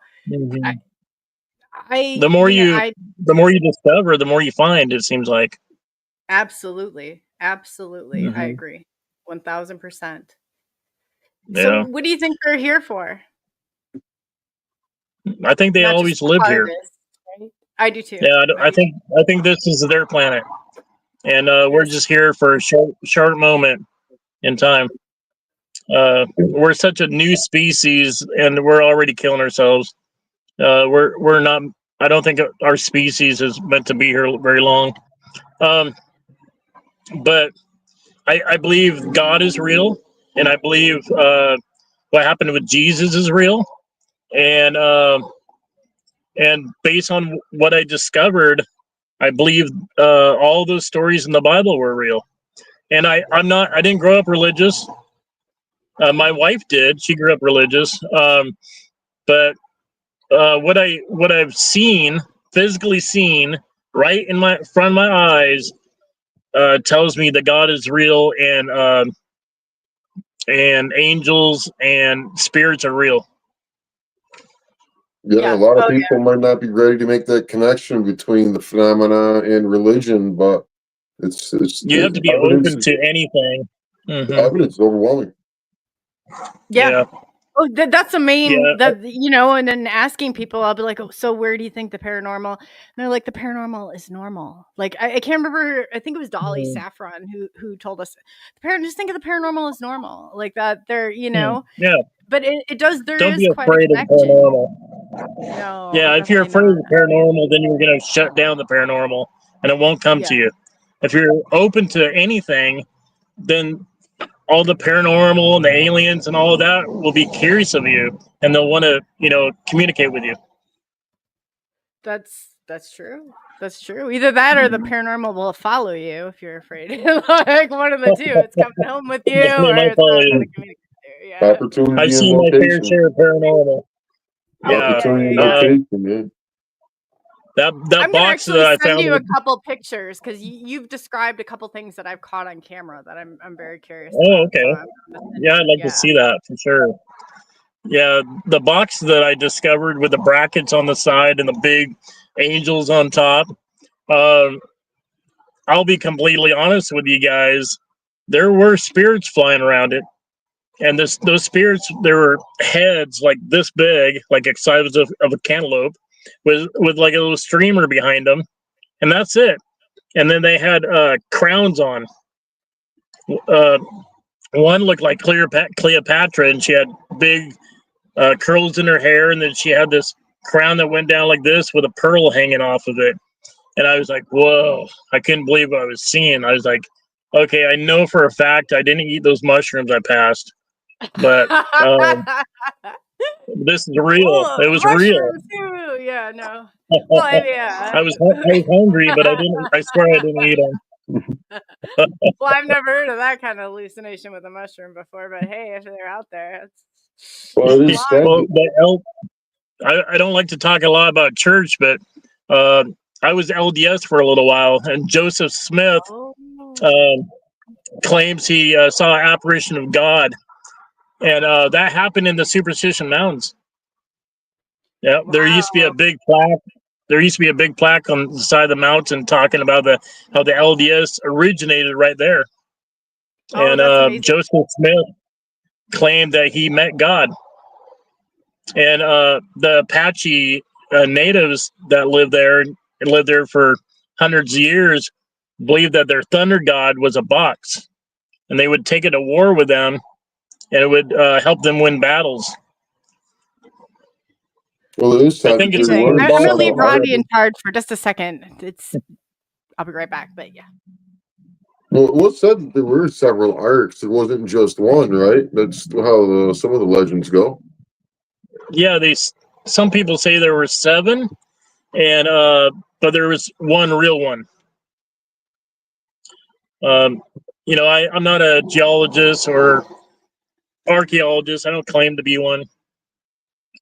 the more you discover, the more you find, it seems like. Absolutely. Mm-hmm. I agree. 1000%. Yeah. So what do you think they're here for? I think they Not always just lived here. right? I do too. Yeah, I think this is their planet, and we're just here for a short moment in time. We're such a new species, and we're already killing ourselves. We're not. I don't think our species is meant to be here very long. But I believe God is real, and I believe what happened with Jesus is real, and based on what I discovered, I believe all those stories in the Bible were real. And I didn't grow up religious. My wife did. She grew up religious. But what I've seen, physically seen, right in front of my eyes, tells me that God is real, and angels and spirits are real. Yeah, a lot of people might not be ready to make that connection between the phenomena and religion, but it's you have to be open to anything. Mm-hmm. The evidence is overwhelming. Yeah. Oh, that's the main, and then asking people, I'll be like, oh, so where do you think the paranormal? And they're like, the paranormal is normal. Like, I can't remember, I think it was Dolly Saffron who told us, just think of the paranormal as normal. Like that, they're, Yeah. But it does, there Don't is be quite a afraid of connection. paranormal. No. Yeah, if you're afraid of the paranormal, then you're going to shut down the paranormal, and it won't come to you. If you're open to anything, then all the paranormal and the aliens and all of that will be curious of you, and they'll want to, communicate with you. That's true. That's true. Either that or the paranormal will follow you if you're afraid. Like one of the two. It's coming home with you, or it's not going to communicate with you. Yeah. Opportunity. I've seen my fair share of paranormal. Opportunity location, That I'm box gonna that I send found. you a couple pictures because you've described a couple things that I've caught on camera that I'm very curious. Oh, okay. I'd like to see that for sure. Yeah, the box that I discovered with the brackets on the side and the big angels on top. I'll be completely honest with you guys. There were spirits flying around it, and those spirits, there were heads like this big, like the size of a cantaloupe, with like a little streamer behind them, and that's it. And then they had crowns on. One looked like Cleopatra, and she had big curls in her hair, and then she had this crown that went down like this with a pearl hanging off of it. And I was like, whoa, I couldn't believe what I was seeing. I was like, okay, I know for a fact I didn't eat those mushrooms I passed. But This is real. Oh, It was real. mushrooms too. Yeah, no. Well, yeah. I was hungry, but I didn't. I swear I didn't eat them. Well, I've never heard of that kind of hallucination with a mushroom before, but hey, if they're out there, it's Well, it is sad. Well, I don't like to talk a lot about church, but I was LDS for a little while, and Joseph Smith claims he saw an apparition of God, and that happened in the Superstition Mountains. Yeah, there used to be a big plaque. There used to be a big plaque on the side of the mountain talking about how the LDS originated right there. Oh, that's And amazing. Joseph Smith claimed that he met God. And the Apache natives that lived there and lived there for hundreds of years believed that their thunder god was a box, and they would take it to war with them, and it would help them win battles. Well, it is sad. I think that it's there I'm were going to some leave out Rodney there. in charge for just a second. I'll be right back, but yeah. Well, it was said that there were several arcs. It wasn't just one, right? That's how some of the legends go. Yeah, some people say there were 7, and but there was one real one. I'm not a geologist or archaeologist. I don't claim to be one.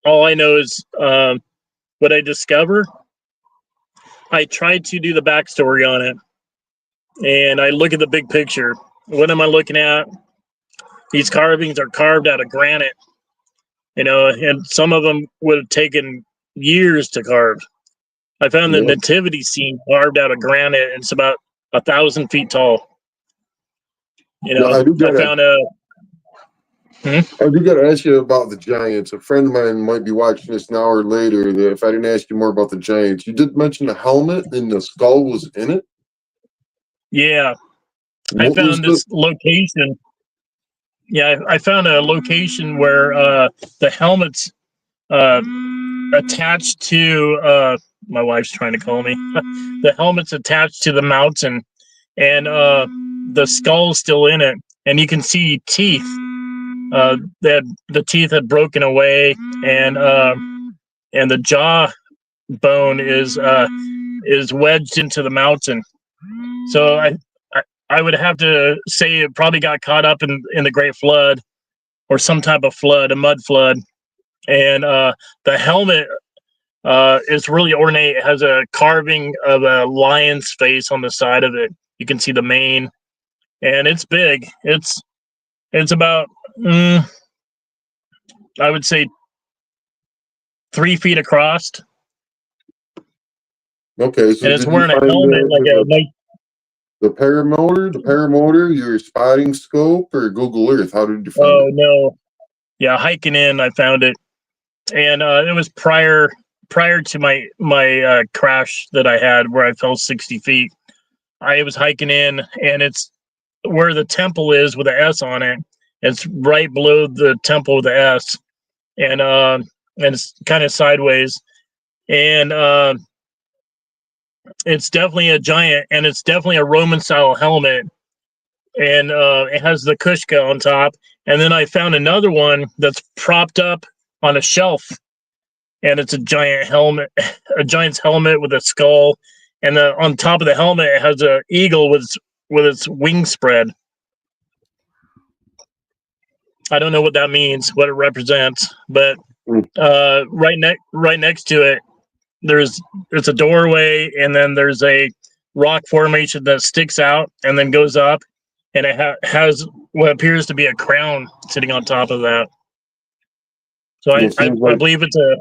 All I know is what I discover. I try to do the backstory on it, and I look at the big picture. What am I looking at? These carvings are carved out of granite, and some of them would have taken years to carve. I found the nativity scene carved out of granite, and it's about 1,000 feet tall. I found a. I do got to ask you about the Giants. A friend of mine might be watching this now or later. That if I didn't ask you more about the Giants, you did mention the helmet and the skull was in it. Yeah, I found this location. Yeah, I found a location where the helmet's attached to. My wife's trying to call me. The helmet's attached to the mountain, and the skull's still in it, and you can see teeth. The teeth had broken away, and the jaw bone is wedged into the mountain. So I would have to say it probably got caught up in the Great Flood or some type of flood, a mud flood. And the helmet is really ornate. It has a carving of a lion's face on the side of it. You can see the mane, and it's big. It's about I would say 3 feet across. Okay, so and it's wearing a helmet the paramotor, your spotting scope, or Google Earth? How did you find it? Oh no, yeah, hiking in, I found it, and it was prior to my crash that I had where I fell 60 feet. I was hiking in, and it's where the temple is with the S on it. It's right below the temple with the S, and it's kind of sideways, and it's definitely a giant, and it's definitely a Roman style helmet, and it has the Kushka on top. And then I found another one that's propped up on a shelf, and it's a giant helmet, a giant's helmet with a skull, and on top of the helmet it has an eagle with its wings spread. I don't know what that means, what it represents, but right next to it, there's a doorway, and then there's a rock formation that sticks out and then goes up, and it has what appears to be a crown sitting on top of that. So I believe it's a.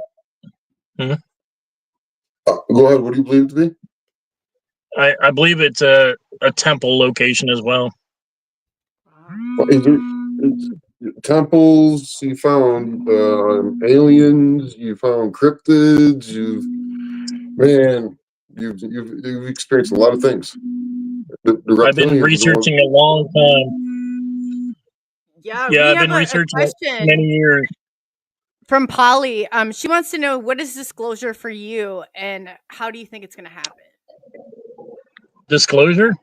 Go ahead. What do you believe it to be? I believe it's a temple location as well. Is there temples? You found aliens. You found cryptids. You've experienced a lot of things. I've been researching a long time. Yeah, I've been researching it many years. From Polly, she wants to know, what is disclosure for you, and how do you think it's going to happen? Disclosure?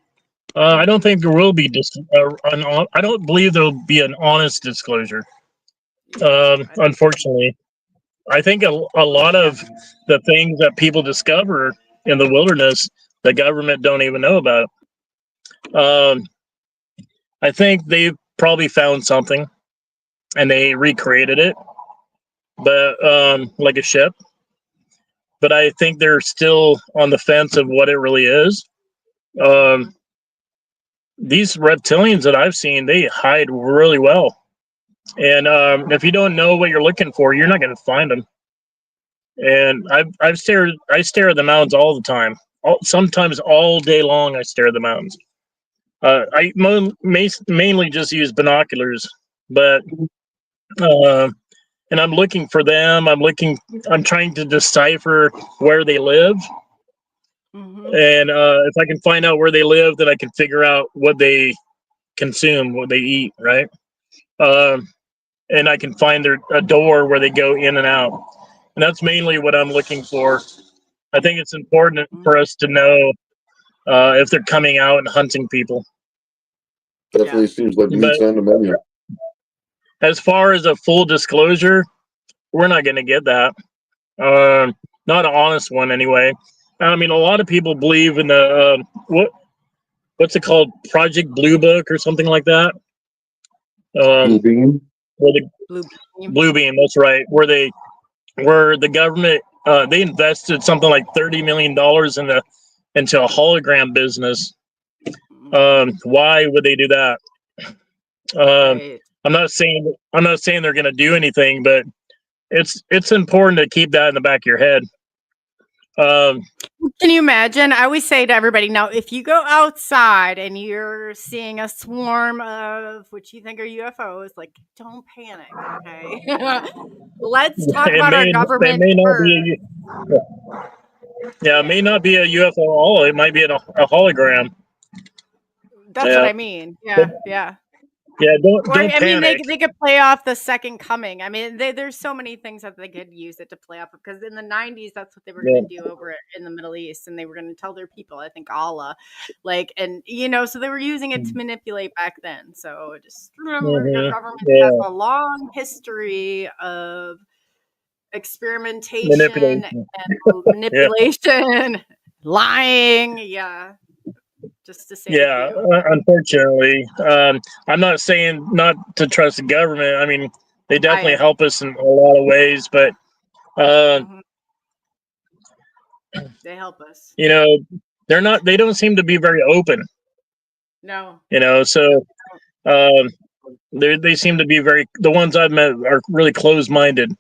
I don't think there will be. I don't believe there will be an honest disclosure. Unfortunately, I think a lot of the things that people discover in the wilderness, the government don't even know about. I think they've probably found something and they recreated it, but like a ship. But I think they're still on the fence of what it really is. These reptilians that I've seen, they hide really well. And if you don't know what you're looking for, you're not going to find them. And I stare at the mountains all the time. Sometimes all day long, I stare at the mountains. I mainly just use binoculars, but and I'm looking for them. I'm trying to decipher where they live. And if I can find out where they live, then I can figure out what they consume, what they eat, right? And I can find a door where they go in and out. And that's mainly what I'm looking for. I think it's important for us to know if they're coming out and hunting people. Definitely seems like meat's on the menu. As far as a full disclosure, we're not going to get that. Not an honest one, anyway. I mean, a lot of people believe in the what's it called, Project Blue Book or something like that. Blue Beam. Blue Beam. That's right. Where the government they invested something like $30 million into a hologram business. Why would they do that? I'm not saying they're going to do anything, but it's important to keep that in the back of your head. Can you imagine? I always say to everybody, now, if you go outside and you're seeing a swarm of what you think are UFOs, like, don't panic, okay? Let's talk about our government. It may not be a UFO at all. It might be a hologram. That's what I mean. Yeah. Yeah, don't panic. I mean, they could play off the second coming. I mean, there's so many things that they could use it to play off of, because in the 90s, that's what they were going to do over in the Middle East, and they were going to tell their people, I think Allah, like, and so they were using it to manipulate back then. So just remember, your government has a long history of experimentation and manipulation, lying. Yeah. Just to say, unfortunately, I'm not saying not to trust the government. I mean, they definitely help us in a lot of ways, but they help us. They don't seem to be very open. No. So they seem to be the ones I've met are really closed-minded.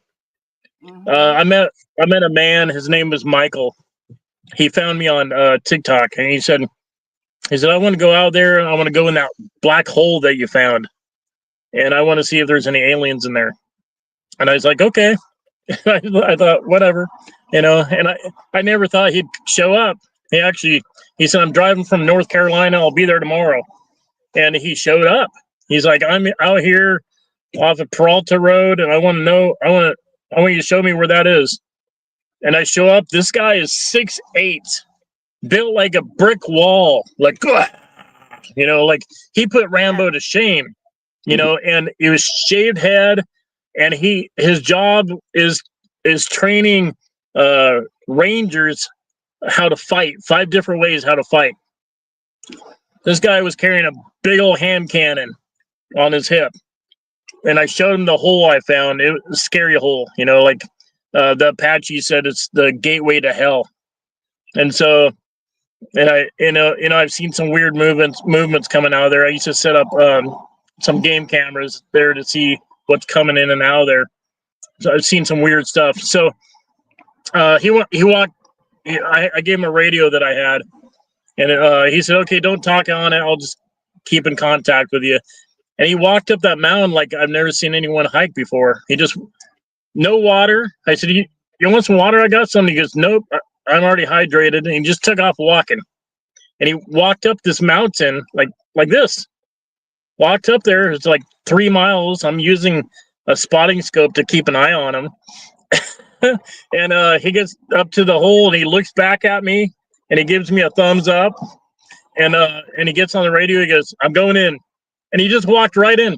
I met a man. His name was Michael. He found me on TikTok, and he said, I want to go out there and I want to go in that black hole that you found. And I want to see if there's any aliens in there. And I was like, okay. I thought, whatever, and I never thought he'd show up. He said, I'm driving from North Carolina. I'll be there tomorrow. And he showed up. He's like, I'm out here off of Peralta Road, and I want you to show me where that is. And I show up. This guy is 6'8". Built like a brick wall, like he put Rambo to shame, and he was shaved head, and his job is training Rangers how to fight, 5 different ways how to fight. This guy was carrying a big old hand cannon on his hip, and I showed him the hole I found. It was a scary hole, the Apache said it's the gateway to hell, and so. And I've seen some weird movements coming out of there. I used to set up some game cameras there to see what's coming in and out of there. So I've seen some weird stuff. So he walked. I gave him a radio that I had, and he said, "Okay, don't talk on it. I'll just keep in contact with you." And he walked up that mountain like I've never seen anyone hike before. He just no water. I said, "You want some water? I got some." He goes, "Nope. I'm already hydrated," and he just took off walking. And he walked up this mountain like this. Walked up there. It's like 3 miles. I'm using a spotting scope to keep an eye on him. And he gets up to the hole and he looks back at me and he gives me a thumbs up. And he gets on the radio. He goes, "I'm going in," and he just walked right in.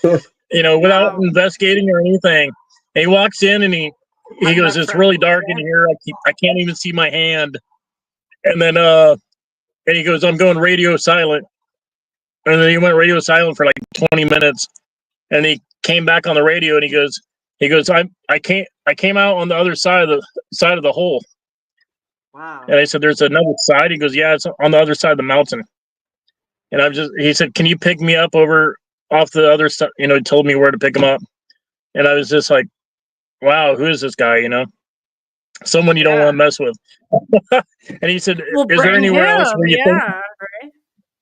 Without investigating or anything. And he walks in and he goes, "It's really dark in here. I can't even see my hand." And then and he goes, "I'm going radio silent." And then he went radio silent for like 20 minutes. And he came back on the radio and he goes, I came out on the other side of the hole. Wow. And I said, "There's another side?" He goes, "Yeah, it's on the other side of the mountain." And he said, "Can you pick me up off the other side?" He told me where to pick him up. And I was just like, wow, who is this guy? Someone you don't want to mess with. And he said, "Is there anywhere else where you think?" Right?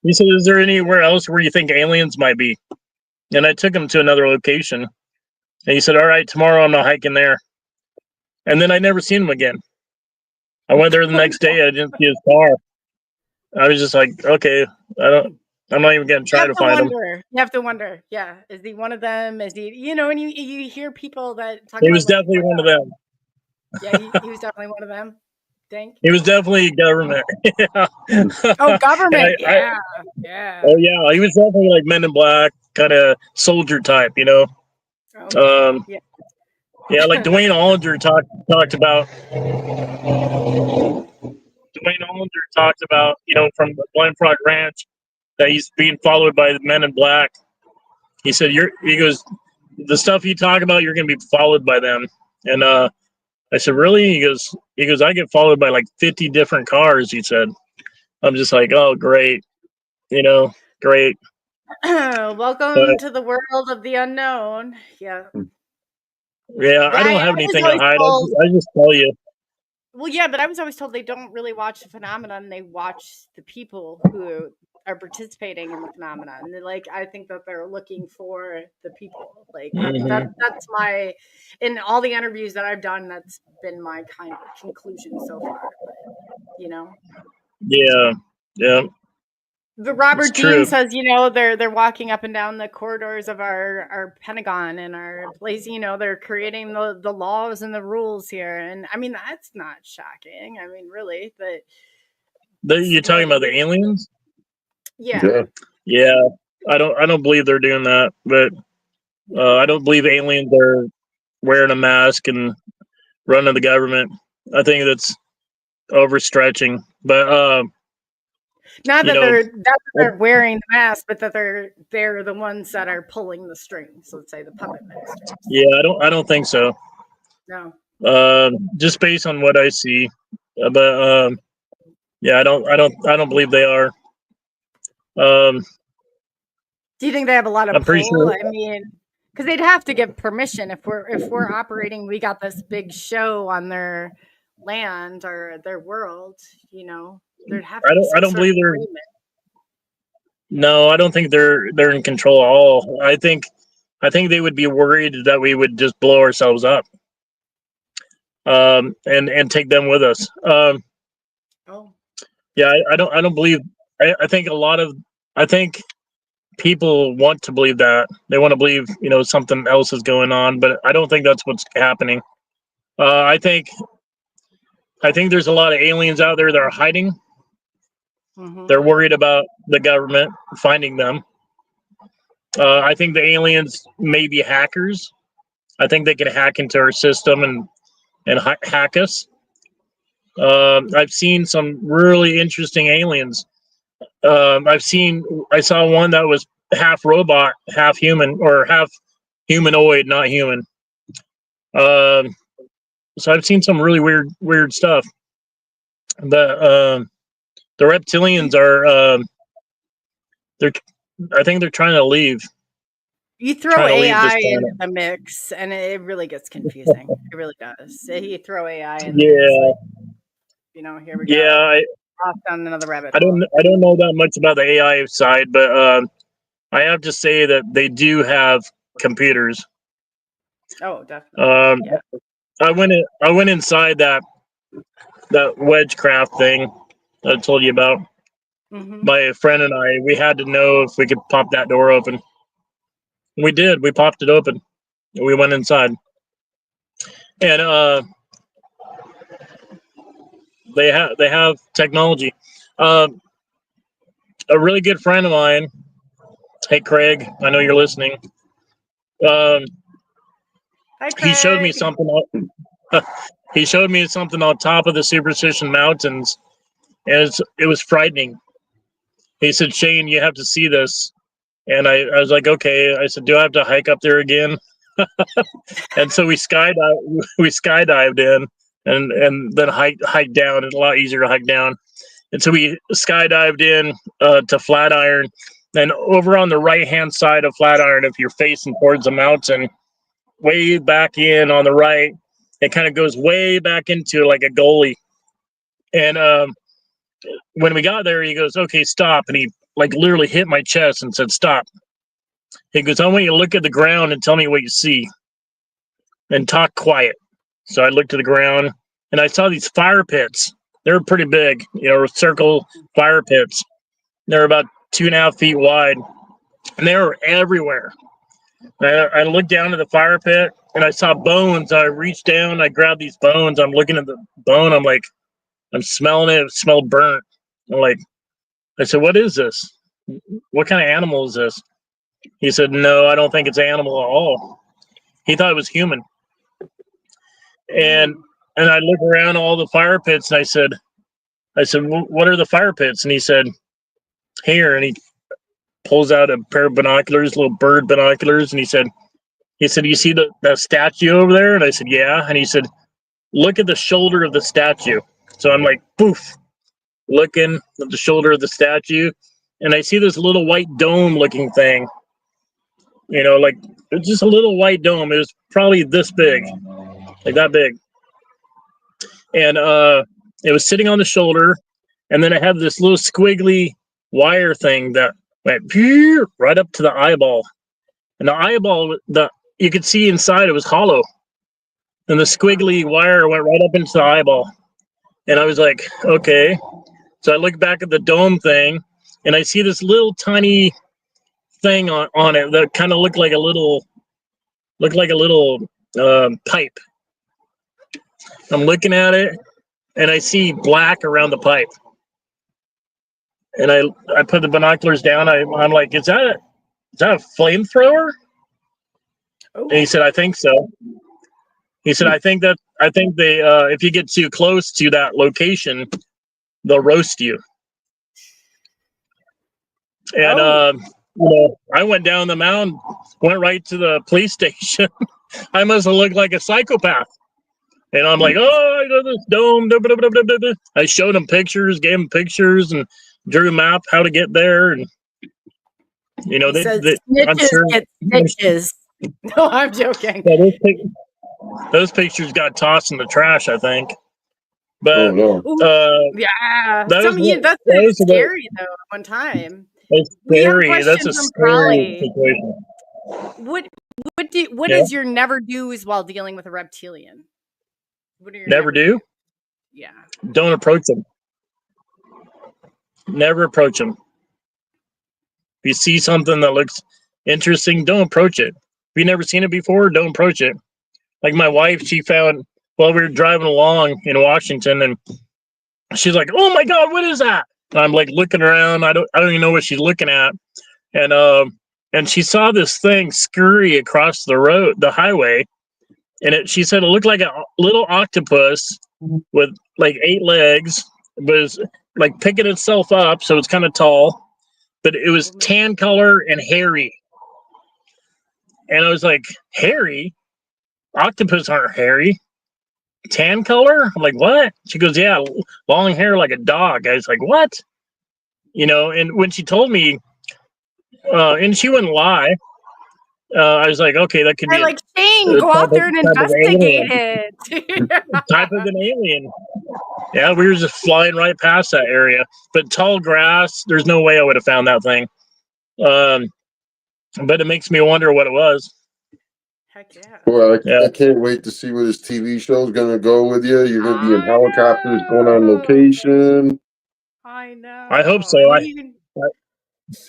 He said, "Is there anywhere else where you think aliens might be?" And I took him to another location. And he said, "All right, tomorrow I'm not hiking there." And then I never seen him again. I went there the next day. I didn't see his car. I was just like, okay, I'm not even going to try to find him. You have to wonder. Yeah. Is he one of them? Is he, and you hear people that talk He about was definitely one of them. Yeah, he was definitely one of them. Think? He was definitely government. Yeah. Oh, government. Yeah. Oh, yeah. He was definitely like Men in Black, kind of soldier type, Yeah. Yeah, like Dwayne Ollinger talked about. Dwayne Ollinger talked about, from the Blind Frog Ranch, that he's being followed by the Men in Black. He said, he goes, "The stuff you talk about, you're going to be followed by them." And I said, "Really?" He goes, "I get followed by like 50 different cars." He said. I'm just like, oh, great, great. Welcome to the world of the unknown. Yeah. Yeah, I don't have anything to hide. I just tell you. Well, yeah, but I was always told they don't really watch the phenomenon. They watch the people who are participating in the phenomenon. And I think that they're looking for the people. That's my, in all the interviews that I've done, that's been my kind of conclusion so far. But, Yeah. The Robert Dean says, they're walking up and down the corridors of our Pentagon and our place, they're creating the laws and the rules here. And I mean, that's not shocking. I mean, really, you're talking about the aliens? Yeah. Yeah. I don't believe they're doing that, but I don't believe aliens are wearing a mask and running the government. I think that's overstretching, but not that they're wearing the mask, but that they're the ones that are pulling the strings. Let's say the puppet masters. Yeah, I don't think so. No. Just based on what I see, but yeah, I don't believe they are. Do you think they have a lot of I'm pretty sure. I mean, because they'd have to give permission if we're operating. We got this big show on their land or their world. There'd have to be I don't believe they're. No, I don't think they're in control at all. I think they would be worried that we would just blow ourselves up, and take them with us. Yeah, I don't believe. I think I think people want to believe that. They want to believe, something else is going on, but I don't think that's what's happening. I think there's a lot of aliens out there that are hiding. Mm-hmm. They're worried about the government finding them. I think the aliens may be hackers. I think they can hack into our system and hack us. I've seen some really interesting aliens. I saw one that was half robot, half human, or half humanoid, not human. So I've seen some really weird stuff. But the reptilians are, I think they're trying to leave. You throw AI into the mix, and it really gets confusing. It really does. You throw AI in there. Here we go. Yeah, off down another rabbit hole. I don't know that much about the AI side, but I have to say that they do have computers. Oh, definitely. Yeah. I went inside that wedgecraft thing that I told you about. Mm-hmm. My friend and I, we had to know if we could pop that door open. We did. We popped it open. We went inside, and they have technology. A really good friend of mine. Hey, Craig, I know you're listening. Hi, he showed me Craig. something. He showed me something on top of the Superstition Mountains, and it was frightening. He said, "Shane, you have to see this." And I was like, "Okay." I said, "Do I have to hike up there again?" And so we skydived in, and then hiked down. It's a lot easier to hike down. And so we skydived in to Flatiron. And over on the right-hand side of Flatiron, if you're facing towards the mountain, way back in on the right, it kind of goes way back into like a gully. And when we got there, he goes, "Okay, stop." And he like literally hit my chest and said, "Stop." He goes, "I want you to look at the ground and tell me what you see. And talk quiet." So I looked at the ground and I saw these fire pits. They were pretty big, circle fire pits. They're about 2.5 feet wide, and they were everywhere. I looked down at the fire pit and I saw bones. I reached down, I grabbed these bones. I'm looking at the bone. I'm like, I'm smelling it. It smelled burnt. I said, "What is this? What kind of animal is this?" He said, "No, I don't think it's animal at all." He thought it was human. And I looked around all the fire pits and I said, "What are the fire pits?" And he said, "Here." And he pulls out a pair of binoculars, little bird binoculars. And he said, "You see that statue over there?" And I said, "Yeah." And he said, "Look at the shoulder of the statue." So I'm like, poof, looking at the shoulder of the statue. And I see this little white dome looking thing, like it's just a little white dome. It was probably this big, like that big. And it was sitting on the shoulder. And then it had this little squiggly wire thing that went right up to the eyeball. And the eyeball, you could see inside, it was hollow. And the squiggly wire went right up into the eyeball. And I was like, okay. So I look back at the dome thing, and I see this little tiny thing on it that kind of looked like a little pipe. I'm looking at it, and I see black around the pipe. And I put the binoculars down. I'm like, is that a flamethrower? And he said, "I think so." He said, I think they, if you get too close to that location, they'll roast you." And I went down the mountain, went right to the police station. I must have looked like a psychopath. And I'm like, "Oh, I know this dome." I showed him pictures, gave him pictures, and drew a map how to get there. And I'm sure get stitches. No, I'm joking. Yeah, those pictures got tossed in the trash, I think. But yeah, that's scary though. At one time, it's scary. That's a scary situation. What is your never do's while dealing with a reptilian? What are your never do? Yeah. Don't approach them. Never approach them. If you see something that looks interesting, don't approach it. If you've never seen it before, don't approach it. Like my wife, she found while we were driving along in Washington, and she's like, "Oh my God, what is that?" And I'm like looking around. I don't even know what she's looking at. And she saw this thing scurry across the highway, and she said it looked like a little octopus with like 8 legs. It was like picking itself up, so it's kind of tall, but it was tan color and hairy. And I was like, "Hairy? Octopus aren't hairy. Tan color?" I'm like, "What?" She goes, "Yeah, long hair like a dog." I was like, "What?" And when she told me, and she wouldn't lie, I was like, "Okay, that could be." Like, Shane, go out there and investigate it. Type of an alien. Yeah, we were just flying right past that area, but tall grass. There's no way I would have found that thing. But it makes me wonder what it was. Heck yeah. Well, I can't wait to see where this TV show is going to go with you. You're going to be in helicopters going on location. I know. I hope so.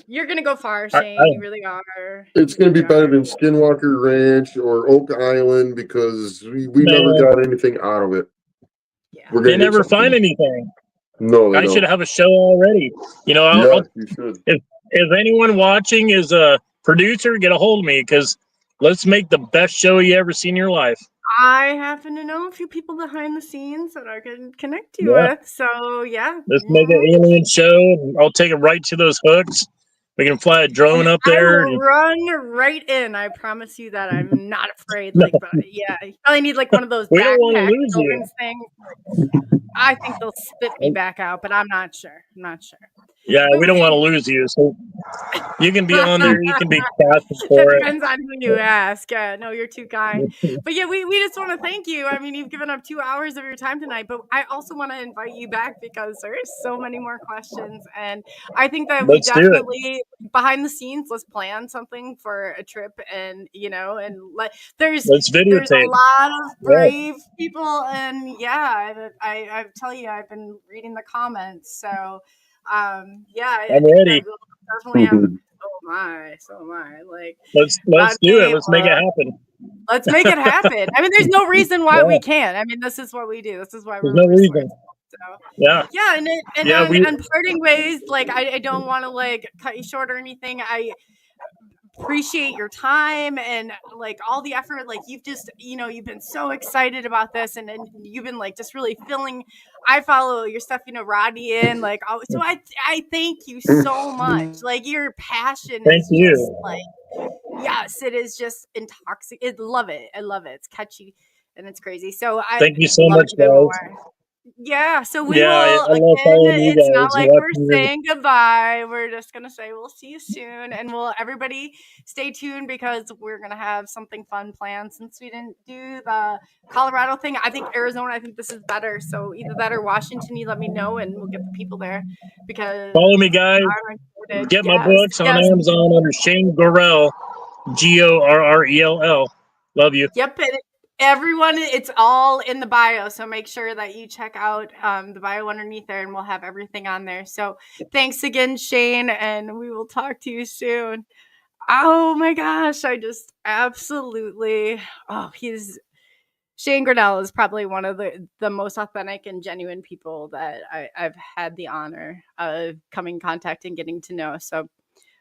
You're going to go far, Shane. You really are. It's going to be better than Skinwalker Ranch or Oak Island because we never got anything out of it. Yeah. They never find anything. No, I should have a show already. You should. If anyone watching is a producer, get a hold of me because let's make the best show you ever seen in your life. I happen to know a few people behind the scenes that I can connect you Yeah. with. So yeah. Let's make an alien show. And I'll take it right to those hooks. We can fly a drone And up I there. will And run right in. I promise you that I'm not afraid. No. Like, but yeah, you probably need like one of those We don't want to backpack lose you. children's things. I think they'll spit me back out, but I'm not sure. I'm not sure. Yeah, But we don't want to lose you. So you can be on there. You can be casted for that it. depends on who you ask. No, you're too kind. But yeah, we just want to thank you. I mean, you've given up 2 hours of your time tonight, but I also want to invite you back because there's so many more questions. And I think that we Let's do it. definitely, behind the scenes, let's plan something for a trip. And, you know, and there's Let's a videotape. lot of Yeah. brave people. And yeah, I tell you, I've been reading the comments. So yeah, I I'm think ready. that we'll definitely have. Oh my, so am I. Like, Let's do it. Rodney, Let's make it happen. let's make it happen. I mean, there's no reason why Yeah. we can't. I mean, this is what we do. This is why There's we're no reason. resourceful. So Yeah. yeah, and Yeah. on parting ways, like I don't want to like cut you short or anything. I appreciate your time and like all the effort. Like you've just, you know, you've been so excited about this, and you've been like just really feeling. I follow your stuff, you know, Rodney, and like, so I thank you so much. Like your passion Thank is you. just like, yes, it is just intoxicating. I love it. I love it. It's catchy and it's crazy. So I Thank you so love much, it even guys. more. Yeah, so we Yeah, I will love following again. you It's not guys. like we're Watching your saying goodbye. We're just gonna say we'll see you soon, and we'll everybody stay tuned because we're gonna have something fun planned. Since we didn't do the Colorado thing, I think Arizona. I think this is better. So either that or Washington. You let me know, and we'll get the people there because follow me, guys. I'm excited. Get my Yes, books on yes. Amazon under Shane GORRELL, GORRELL. Love you. Yep, and everyone, it's all in the bio, so make sure that you check out the bio underneath there, and we'll have everything on there. So thanks again, Shane, and we will talk to you soon. Oh my gosh, I just absolutely, Shane Grinnell is probably one of the most authentic and genuine people that I've had the honor of coming in contact and getting to know. So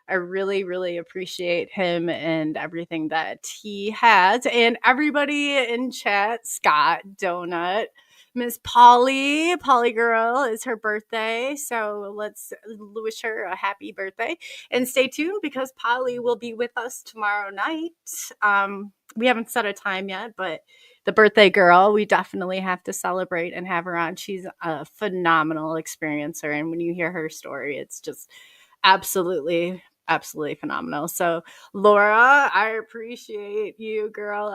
I really, really appreciate him and everything that he has. And everybody in chat, Scott, Donut, Miss Polly Girl is her birthday. So let's wish her a happy birthday. And stay tuned because Polly will be with us tomorrow night. We haven't set a time yet, but the birthday girl, we definitely have to celebrate and have her on. She's a phenomenal experiencer. And when you hear her story, it's just absolutely phenomenal. So Laura, I appreciate you, girl.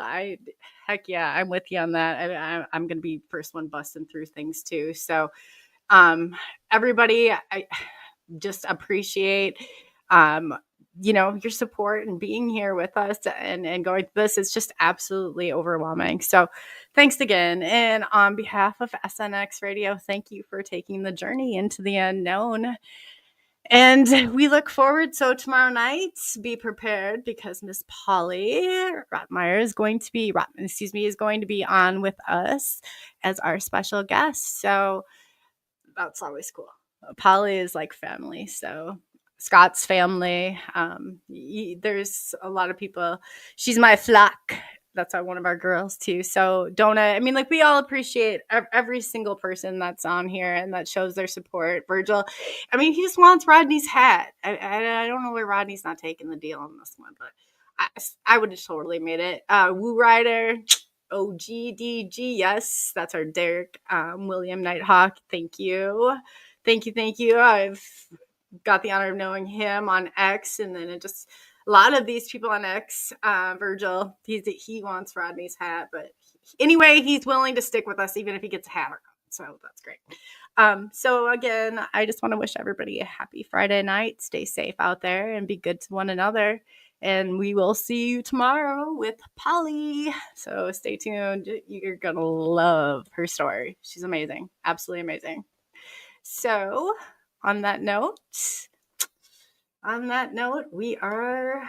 Heck yeah, I'm with you on that. I'm gonna be first one busting through things too. So everybody, I just appreciate you know, your support and being here with us and going through this. It's just absolutely overwhelming. So thanks again. And on behalf of SNX Radio, thank you for taking the journey into the unknown. And we look forward. So tomorrow night, be prepared because Miss Polly Rotmeyer is going to be on with us as our special guest. So that's always cool. Polly is like family. So Scott's family. There's a lot of people. She's my flock. That's one of our girls too. So Donna, I mean, like we all appreciate every single person that's on here and that shows their support. Virgil, I mean, he just wants Rodney's hat. I don't know where Rodney's not taking the deal on this one, but I would have totally made it. Woo Rider, OGDG, yes, that's our Derek William Nighthawk. Thank you. I've got the honor of knowing him on X, and then it just a lot of these people on X. Virgil, he wants Rodney's hat, but anyway, he's willing to stick with us even if he gets a hat or not. So that's great. So again, I just want to wish everybody a happy Friday night. Stay safe out there and be good to one another. And we will see you tomorrow with Polly. So stay tuned. You're going to love her story. She's amazing. Absolutely amazing. So on that note, we are